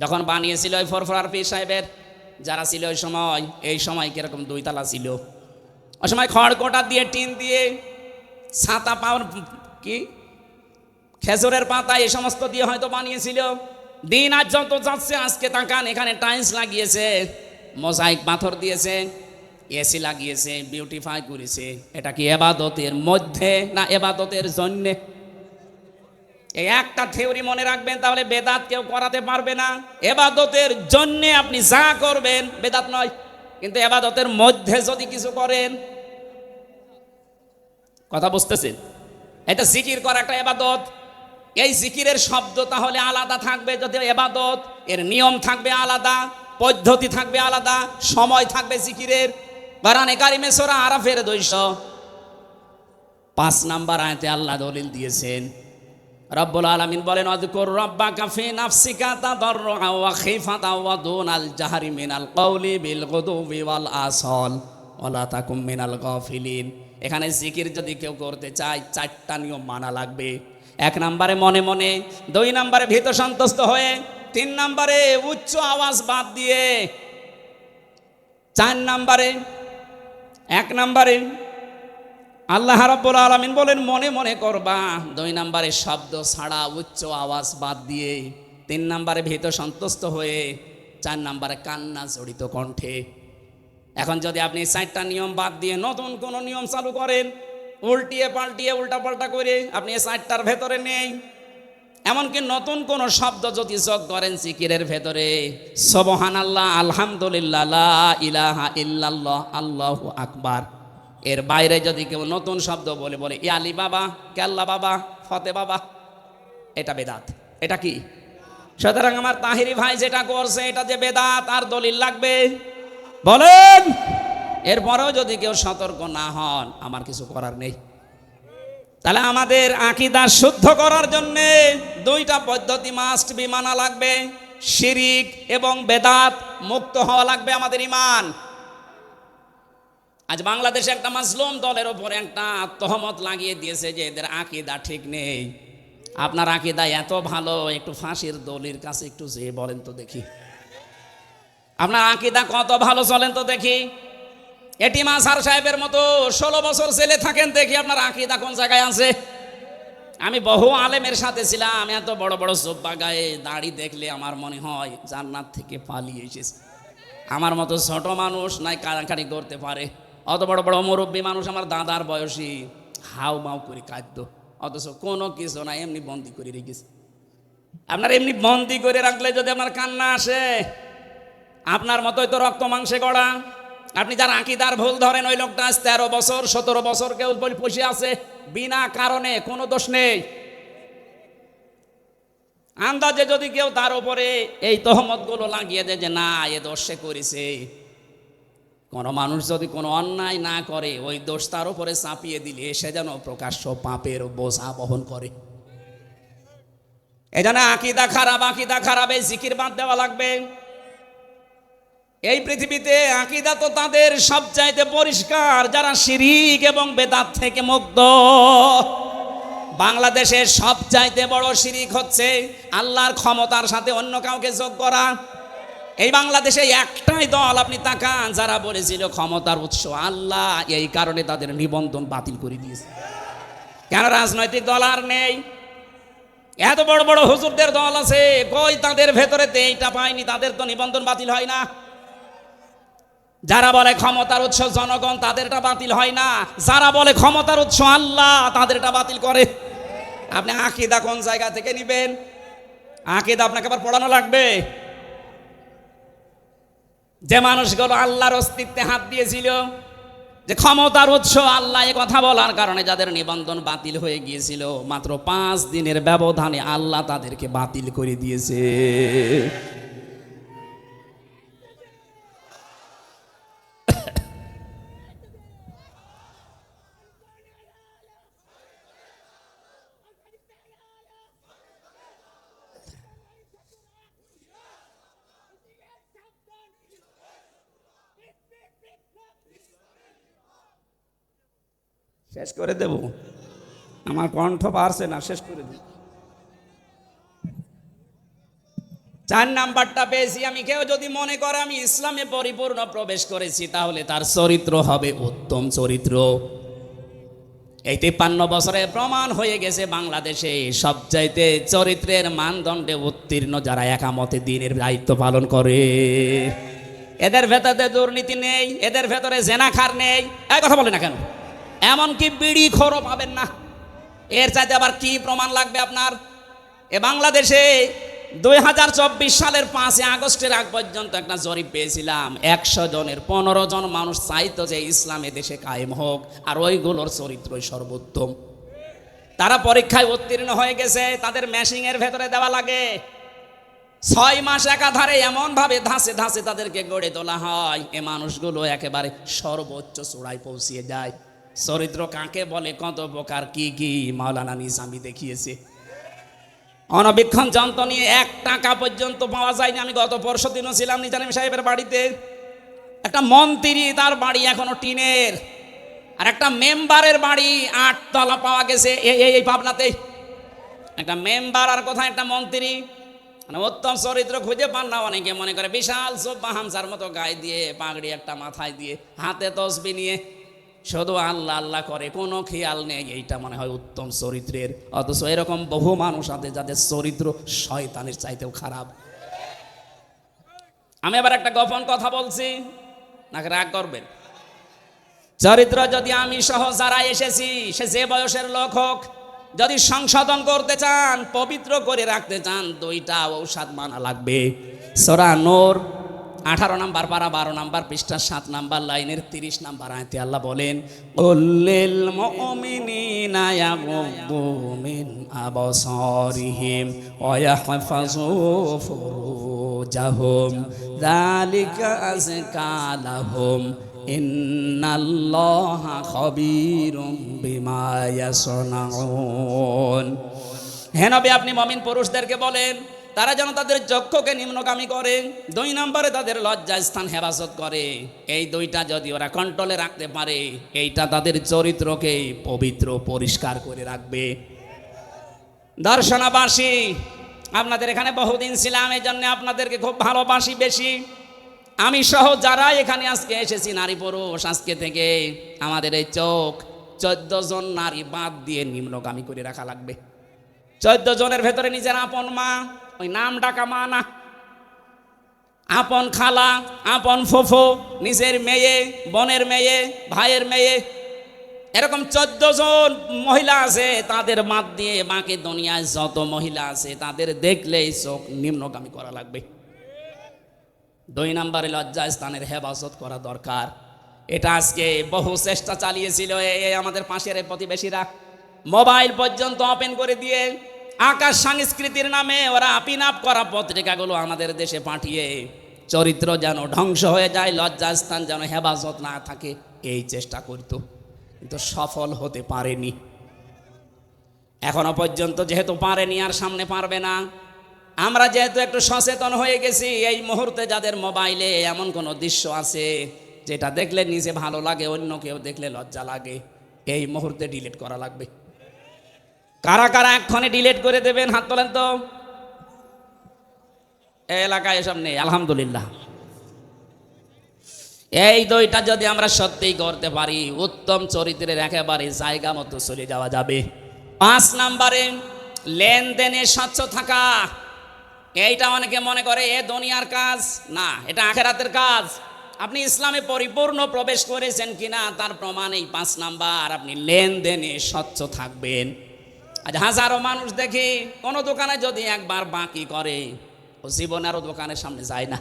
যখন বানিয়েছিল ওই ফরফরার পীর সাহেবের যারা ছিল ওই সময়, এই সময় কিরকম 2 তলা ছিল। ওই সময় খড়কোটা দিয়ে, টিন দিয়ে, ছাতা পাওয়ার কি খেজুরের পাতা এই সমস্ত দিয়ে হয়তো বানিয়েছিল। দিন আজ যত যাচ্ছে, আজকে তাকান এখানে টাইলস লাগিয়েছে, মোজাইক পাথর দিয়েছে, এসি লাগিয়েছে, বিউটিফাই করেছে। এটা কি ইবাদতের মধ্যে না ইবাদতের জন্যে? এই একটা থিওরি মনে রাখবেন, তাহলে বেদাত কেউ করাতে পারবে না। ইবাদতের জন্যে আপনি যা করবেন বেদাত নয়, কিন্তু ইবাদতের মধ্যে যদি কিছু করেন, কথা বুঝতেছেন? এটা জিকির করা একটা ইবাদত। এই জিকিরের শব্দ তাহলে আলাদা থাকবে যদি ইবাদত, এর নিয়ম থাকবে আলাদা, পদ্ধতি থাকবে আলাদা, সময় থাকবে জিকিরের। কোরআনে কারিমে সূরা আরাফের 205 নম্বর আয়াতে আল্লাহ দলিল দিয়েছেন। রব্বুল আলামিন বলেন আযকুর রাব্বাকা ফি নাফসিকা তাদাররুআ ওয়া খিফাতা ওয়া দুনাল জাহরি মিনাল কওলি বিল গুদুবি ওয়াল আসল ওয়া লা তাকুম মিনাল গাফিলিন। এখানে জিকির যদি কেউ করতে চায় 4টা নিয়ম মানা লাগবে। 1 নম্বরে মনে মনে, 2 নম্বরে ভীত সন্তুষ্ট হয়ে, 3 নম্বরে উচ্চ আওয়াজ বাদ দিয়ে, 4 নম্বরে 1 নম্বরে আল্লাহ রাব্বুল আলামিন বলেন মনে মনে করবা। 2 নম্বরে শব্দ ছাড়া উচ্চ আওয়াজ বাদ দিয়ে, 3 নম্বরে ভীত সন্তুষ্ট হয়ে, 4 নম্বরে কান্না জড়িত কণ্ঠে। এখন যদি আপনি 4টা নিয়ম বাদ দিয়ে নতুন কোনো নিয়ম চালু করেন, উল্টিয়ে পাল্টিয়ে উল্টা পাল্টা করে, আপনি এই 4টার ভেতরে নেই। এমনকি নতুন কোন শব্দ যদি যোগ করেন জিকিরের ভেতরে, সুবহানাল্লাহ, আলহামদুলিল্লাহ, লা ইলাহা ইল্লাল্লাহ, আল্লাহু আকবার, এর বাইরে যদি কেউ নতুন শব্দ বলে বলে ইয়ালি বাবা, কেল্লা বাবা, ফতে বাবা, এটা বেদাত। এটা কি? সুতরাং আমার তাহিরি ভাই যেটা করছে এটা যে বেদাত, আর দলিল লাগবে বলেন। এরপরেও যদি কেউ সতর্ক না হন, আমার কিছু করার নেই। তাহলে আমাদের আকীদা শুদ্ধ করার জন্য দুইটা পদ্ধতি মাস্ট বি মানা লাগবে। শিরিক এবং বেদাত মুক্ত হওয়া লাগবে আমাদের ঈমান। আজ বাংলাদেশে একটা মাজলুম দলের ওপরে একটা তহমত লাগিয়ে দিয়েছে যে এদের আকীদা ঠিক নেই। আপনার আকীদা এত ভালো, একটু ফাঁসির দলির কাছে একটু যেয়ে বলেন তো দেখি, আপনার আকীদা কত ভালো চলেন তো দেখি। এটি মাসার সাহেবের মতো 16 বছর জেলে থাকেন, দেখি আপনার আকীদা কোন জায়গায় আছে। আমি বহু আলেমের সাথে ছিলাম, এত বড় বড় জুব্বা গায়ে দাড়ি দেখলে আমার মনে হয় জান্নাত থেকে পালিয়ে এসেছে। আমার মতো ছোট মানুষ নাই কাড়াকাড়ি করতে পারে, অত বড় বড় মুরব্বী মানুষ আমার দাদার বয়সী হাউ মাউ করে কাঁদতো, অথচ কোনো কিছু না, এমনি বন্দি করে রেখেছে। আপনার এমনি বন্দি করে রাখলে যদি আমার কান্না আসে, আপনার মতোই তো রক্ত মাংসে গড়া। আপনি যার আকীদার ভুল ধরেন, ওই লোকটা 13 বছর 17 বছর কেউ বসে আছে বিনা কারণে, কোনো দোষ নেই। আন্দাজে যদি কেউ তার উপরে এই তহমতগুলো লাগিয়ে দেয় যে না এ দোষ সে করেছে, কোনো মানুষ যদি কোনো অন্যায় না করে ওই দোষ তার উপরে চাপিয়ে দিলে সে যেন প্রকাশ্য পাপের বোঝা বহন করে। এই জন্য আকীদা খারাপ, আকীদা খারাপ, এই জিকির বাদ দেওয়া লাগবে। এই পৃথিবীতে আকীদা তো তাদের সবচাইতে পরিষ্কার যারা শিরিক এবং বেদাত থেকে মুক্ত। বাংলাদেশের সবচাইতে বড় শিরিক হচ্ছে আল্লাহর ক্ষমতার সাথে অন্য কাউকে যোগ করা। এই বাংলাদেশে একটাই দল আপনি তাকান যারা বলেছিল ক্ষমতার উৎস আল্লাহ, এই কারণে তাদের নিবন্ধন বাতিল করে দিয়েছে। কেন? রাজনৈতিক দল আর নেই। এত বড় বড় হুজুরদের দল আছে, কই তাদের ভেতরে এইটা পায়নি, তাদের তো নিবন্ধন বাতিল হয় না। যারা বলে ক্ষমতার উৎস জনগণ, তাদেরটা বাতিল হয় না। যারা বলে ক্ষমতার উৎস আল্লাহ, তাদেরটা বাতিল করে। আপনি আকীদা কোন জায়গা থেকে নিবেন? আকীদা আপনাকে আবার পড়ানো লাগবে। যে মানুষগুলো আল্লাহর অস্তিত্বে হাত দিয়েছিল, যে ক্ষমতার উৎস আল্লাহ, এ কথা বলার কারণে যাদের নিবন্ধন বাতিল হয়ে গিয়েছিল, মাত্র 5 দিনের ব্যবধানে আল্লাহ তাদেরকে বাতিল করে দিয়েছে। শেষ করে দেব, আমার কণ্ঠ পারছে না, শেষ করে দেব। 4 নাম্বারটা পেয়েছি আমি। কেউ যদি মনে করে আমি ইসলামে পরিপূর্ণ প্রবেশ করেছি, তাহলে তার চরিত্র হবে উত্তম চরিত্র। এই 53 বছরে প্রমাণ হয়ে গেছে বাংলাদেশে সবচাইতে চরিত্রের মানদণ্ডে উত্তীর্ণ যারা একামতে দ্বীনের দায়িত্ব পালন করে। এদের ভেতরে দুর্নীতি নেই, এদের ভেতরে জেনাখার নেই। এই কথা বলে না কেন? এমনকি বিড়ি খোরও পাবেন না। এর চাইতে আবার কি প্রমাণ লাগবে আপনার? এ বাংলাদেশে 2024 সালের 5 আগস্টের আগ পর্যন্ত একটা জরিপ পেয়েছিলাম, 100 জনের 15 জন মানুষ চাইতো যে ইসলামে দেশে কায়েম হোক, আর ওইগুলোর চরিত্রই সর্বোত্তম। তারা পরীক্ষায় উত্তীর্ণ হয়ে গেছে, তাদের ম্যাশিংয়ের ভেতরে দেওয়া লাগে। 6 মাস একাধারে এমনভাবে ধাঁচে ধাঁচে তাদেরকে গড়ে তোলা হয়, এ মানুষগুলো একেবারে সর্বোচ্চ চূড়ায় পৌঁছিয়ে যায়। চরিত্র কাকে বলে, কত প্রকার, কি কি মাওলানা নিজামী দেখিয়েছে। অনবীক্ষণ যন্ত্র নিয়ে 1 টাকা পর্যন্ত পাওয়া যায়নি। আমি গত পরশু দিনও ছিলাম নিজামী সাহেবের বাড়িতে। একটা মন্ত্রী, তার বাড়ি এখনো টিনের, আর একটা মেম্বারের বাড়ি 8 তলা পাওয়া গেছে এই পাবনাতে। একটা মেম্বার আর কোথায় একটা মন্ত্রী। মানে উত্তম চরিত্র খুঁজে পান না অনেকে। মনে করে বিশাল জুব্বা হামসার মতো গায়ে দিয়ে, পাগড়ি একটা মাথায় দিয়ে, হাতে তসবি নিয়ে শুধু আল্লাহ আল্লাহ করে, কোনো খেয়াল নেই, এইটা মনে হয় উত্তম চরিত্রের। অথচ এরকম বহু মানুষ আছে যাদের চরিত্র শয়তানের চাইতেও খারাপ। আমি আবার একটা গোপন কথা বলছি, নাকি রাগ করবেন? চরিত্র যদি আমি সহ যারা এসেছি, সে যে বয়সের লোক হোক, যদি সংশোধন করতে চান, পবিত্র করে রাখতে চান, 2টা ঔষধ মানা লাগবে। সূরা নূর 18 নম্বর পারা 12 নম্বর পৃষ্ঠা 7 নম্বর লাইনের 30 নম্বর আয়াতে আল্লাহ বলেন, কুল্লিল মুমিনিনা ইয়াগুদ্দু মিন আবসারিহিম ওয়া ইয়াহফাযু ফুরুজাহুম যালিকা আযকা লাহুম ইন্নাল্লাহা খাবীরুম বিমা ইয়াসনাউন। হে নবী, আপনি মুমিন পুরুষদেরকে বলেন তারা যেন তাদের চক্ষুকে নিম্নগামী করে, 2 নম্বরে তাদের লজ্জা স্থান হেফাজত করে। এই দুইটা যদি ওরা কন্ট্রোলে রাখতে পারে, এইটা তাদের চরিত্রকে পবিত্র পরিষ্কার করে রাখবে। দর্শনাবাসী, আপনাদের এখানে বহুদিন ছিলাম, এই জন্য আপনাদেরকে খুব ভালোবাসি বেশি। আমি সহ যারা এখানে আজকে এসেছি নারী পুরুষ, আজকে থেকে আমাদের এই চোখ 14 জন নারী বাদ দিয়ে নিম্নগামী করে রাখা লাগবে। 14 জনের ভেতরে নিজের আপন মা, ওই নাম ডাকা মা না, আপন খালা, আপন ফুফু, নিজের মেয়ে, বোনের মেয়ে, ভাইয়ের মেয়ে, এরকম 14 জন মহিলা আছে, তাদের বাদ দিয়ে বাকি দুনিয়ায় যত মহিলা আছে তাদের দেখলেই চোখ নিম্নগামী করা লাগবে। 2 নম্বরে লজ্জা স্থানের হেফাজত করা দরকার। এটা আজকে বহু চেষ্টা চালিয়েছিল এই আমাদের পাশের প্রতিবেশীরা, মোবাইল পর্যন্ত ওপেন করে দিয়ে আকাশ সংস্কৃতির নামে ওরা পিন আপ করা পত্রিকাগুলো আমাদের দেশে পাঠিয়ে চরিত্র যেন ধ্বংস হয়ে যায়, লজ্জা স্থান যেন হেফাজত না থাকে, এই চেষ্টা করত, কিন্তু সফল হতে পারেনি। এখনো পর্যন্ত যেহেতু পারেনি, আর সামনে পারবে না। আমরা যেহেতু একটু সচেতন হয়ে গেছি, এই মুহূর্তে যাদের মোবাইলে এমন কোনো দৃশ্য আছে যেটা দেখলে নিজে ভালো লাগে, অন্য কেউ দেখলে লজ্জা লাগে, এই মুহূর্তে ডিলিট করা লাগবে। কারা কারা এক্ষণে ডিলিট করে দেবেন হাত তোলেন তো। এলাকায় এসব নেই, আলহামদুলিল্লাহ। এই 2টা যদি আমরা সত্যিই করতে পারি, উত্তম চরিত্রের একেবারে জায়গা মতো চলে যাওয়া যাবে। 5 নম্বরে লেনদেনে স্বচ্ছ থাকা। এইটা অনেকে মনে করে এ দুনিয়ার কাজ না, এটা আখিরাতের কাজ। আপনি ইসলামে পরিপূর্ণ প্রবেশ করেছেন কিনা তার প্রমাণ এই 5 নাম্বার, আপনি লেনদেনে স্বচ্ছ থাকবেন। আজ হাজারো মানুষ দেখি কোনো দোকানে যদি একবার বাকি করে, ও জীবনে আরো দোকানের সামনে যায় না।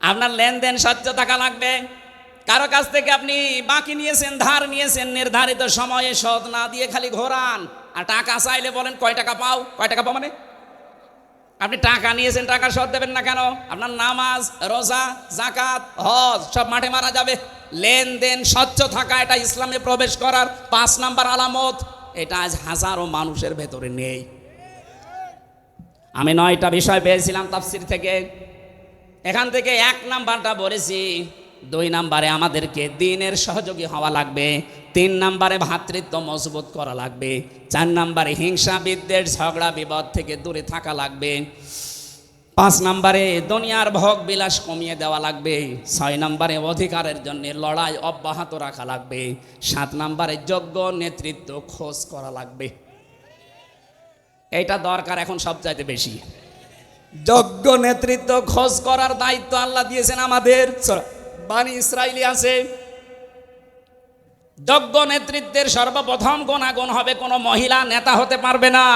আপনার লেনদেন স্বচ্ছ থাকা লাগবে। কারো কাছ থেকে আপনি বাকি নিয়েছেন, ধার নিয়েছেন, নির্ধারিত সময়ে শোধ না দিয়ে খালি ঘোরান, আর টাকা চাইলে বলেন কয় টাকা পাও, কয় টাকা পাও মানে আপনি টাকা নিয়েছেন, টাকা শোধ দেবেন না কেন? আপনার নামাজ, রোজা, যাকাত, হজ সব মাঠে মারা যাবে। লেনদেন স্বচ্ছ থাকা, এটা ইসলামে প্রবেশ করার 5 নাম্বার আলামত। এটা আজ হাজারো মানুষের ভেতরে নেই। আমি 9টা বিষয় পেয়েছিলাম তাফসীর থেকে, এখান থেকে 1 নাম্বারটা বলেছি। 2 নাম্বারে আমাদেরকে দ্বীনের সহযোগী হওয়া লাগবে। 3 নাম্বারে ভ্রাতৃত্ব মজবুত করা লাগবে। 4 নাম্বারে হিংসা বিদ্বেষ ঝগড়া বিবাদ থেকে দূরে থাকা লাগবে। 5 নাম্বারে দুনিয়ার ভোগ বিলাস কমিয়ে দেওয়া লাগবে। 6 নাম্বারে অধিকারের জন্য লড়াই অব্যাহত রাখা লাগবে। 7 নাম্বারে যোগ্য নেতৃত্ব খোঁজ করা লাগবে। এইটা দরকার এখন সবচাইতে বেশি। যোগ্য নেতৃত্ব খোঁজ করার দায়িত্ব আল্লাহ দিয়েছেন আমাদের। বানি ইসরাইলি আছে, যোগ্য নেতৃত্বের সর্বপ্রথম গুণাগুণ হবে কোনো মহিলা নেতা হতে পারবে না।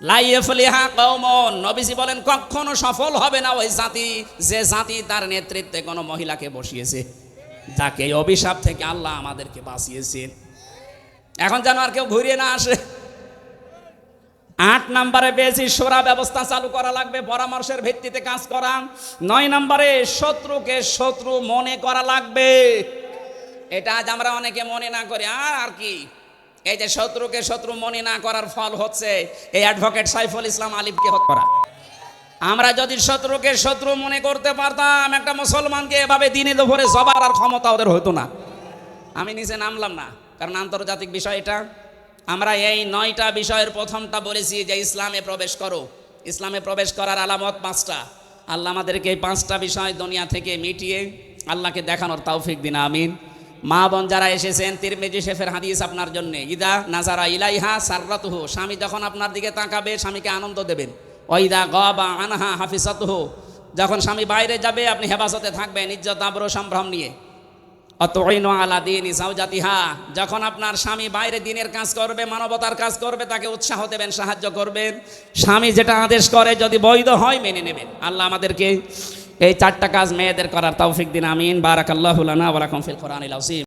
লা ইয়াফলিহা কওমুন, নবীজি বলেন কখনো সফল হবে না ওই জাতি যে জাতি তার নেতৃত্বে কোনো মহিলাকে বসিয়েছে, যাকে এই অভিশাপ থেকে আল্লাহ আমাদেরকে বাঁচিয়েছেন। এখন যেন আর কেউ ঘুরিয়ে না আসে। 8 নাম্বারে বেশি শোরা ব্যবস্থা চালু করা লাগবে, পরামর্শের ভিত্তিতে কাজ করা। 9 নাম্বারে শত্রুকে শত্রু মনে করা লাগবে। এটা আজ আমরা অনেকে মনে না করি। আর কি, এই যে শত্রুকে শত্রু মনে না করার ফল হচ্ছে এই অ্যাডভোকেট সাইফুল ইসলাম আলিফকে হত্যা করা। আমরা যদি শত্রুকে শত্রু মনে করতে পারতাম, একটা মুসলমানকে এভাবে দিনে দুপুরে জবার আর ক্ষমতা ওদের হতো না। আমি নিচে নামলাম না, কারণ আন্তর্জাতিক বিষয় এটা। আমরা এই 9টা বিষয়ের প্রথমটা বলেছি যে ইসলামে প্রবেশ করো। ইসলামে প্রবেশ করার আলামত 5টা। আল্লাহ আমাদেরকে এই 5টা বিষয় দুনিয়া থেকে মিটিয়ে আল্লাহকে দেখানোর তৌফিক দিন, আমিন। মা বোন যারা এসেছেন, তিরমিজি শরীফের হাদিস আপনার জন্য, ইদা নাজারা ইলাইহা সাররাতুহু, স্বামী যখন আপনার দিকে তাকাবে স্বামীকে আনন্দ দেবেন। ওইদা গাবা আনহা হাফিজাতুহু, যখন স্বামী বাইরে যাবে আপনি হেফাজতে থাকবেন, ইজ্জত আবরু সম্ভ্রম নিয়ে। অতইনু আলা দীনি যাওজাতিহা, যখন আপনার স্বামী বাইরে দিনের কাজ করবে, মানবতার কাজ করবে, তাকে উৎসাহ দেবেন, সাহায্য করবেন। স্বামী যেটা আদেশ করে যদি বৈধ হয় মেনে নেবেন। আল্লাহ আমাদেরকে এই 4টা কাজ মেয়েদের করার তৌফিক দিন, আমিন। বারাকাল্লাহু লানা ওয়া লাকুম ফিল কোরআনিল আযীম।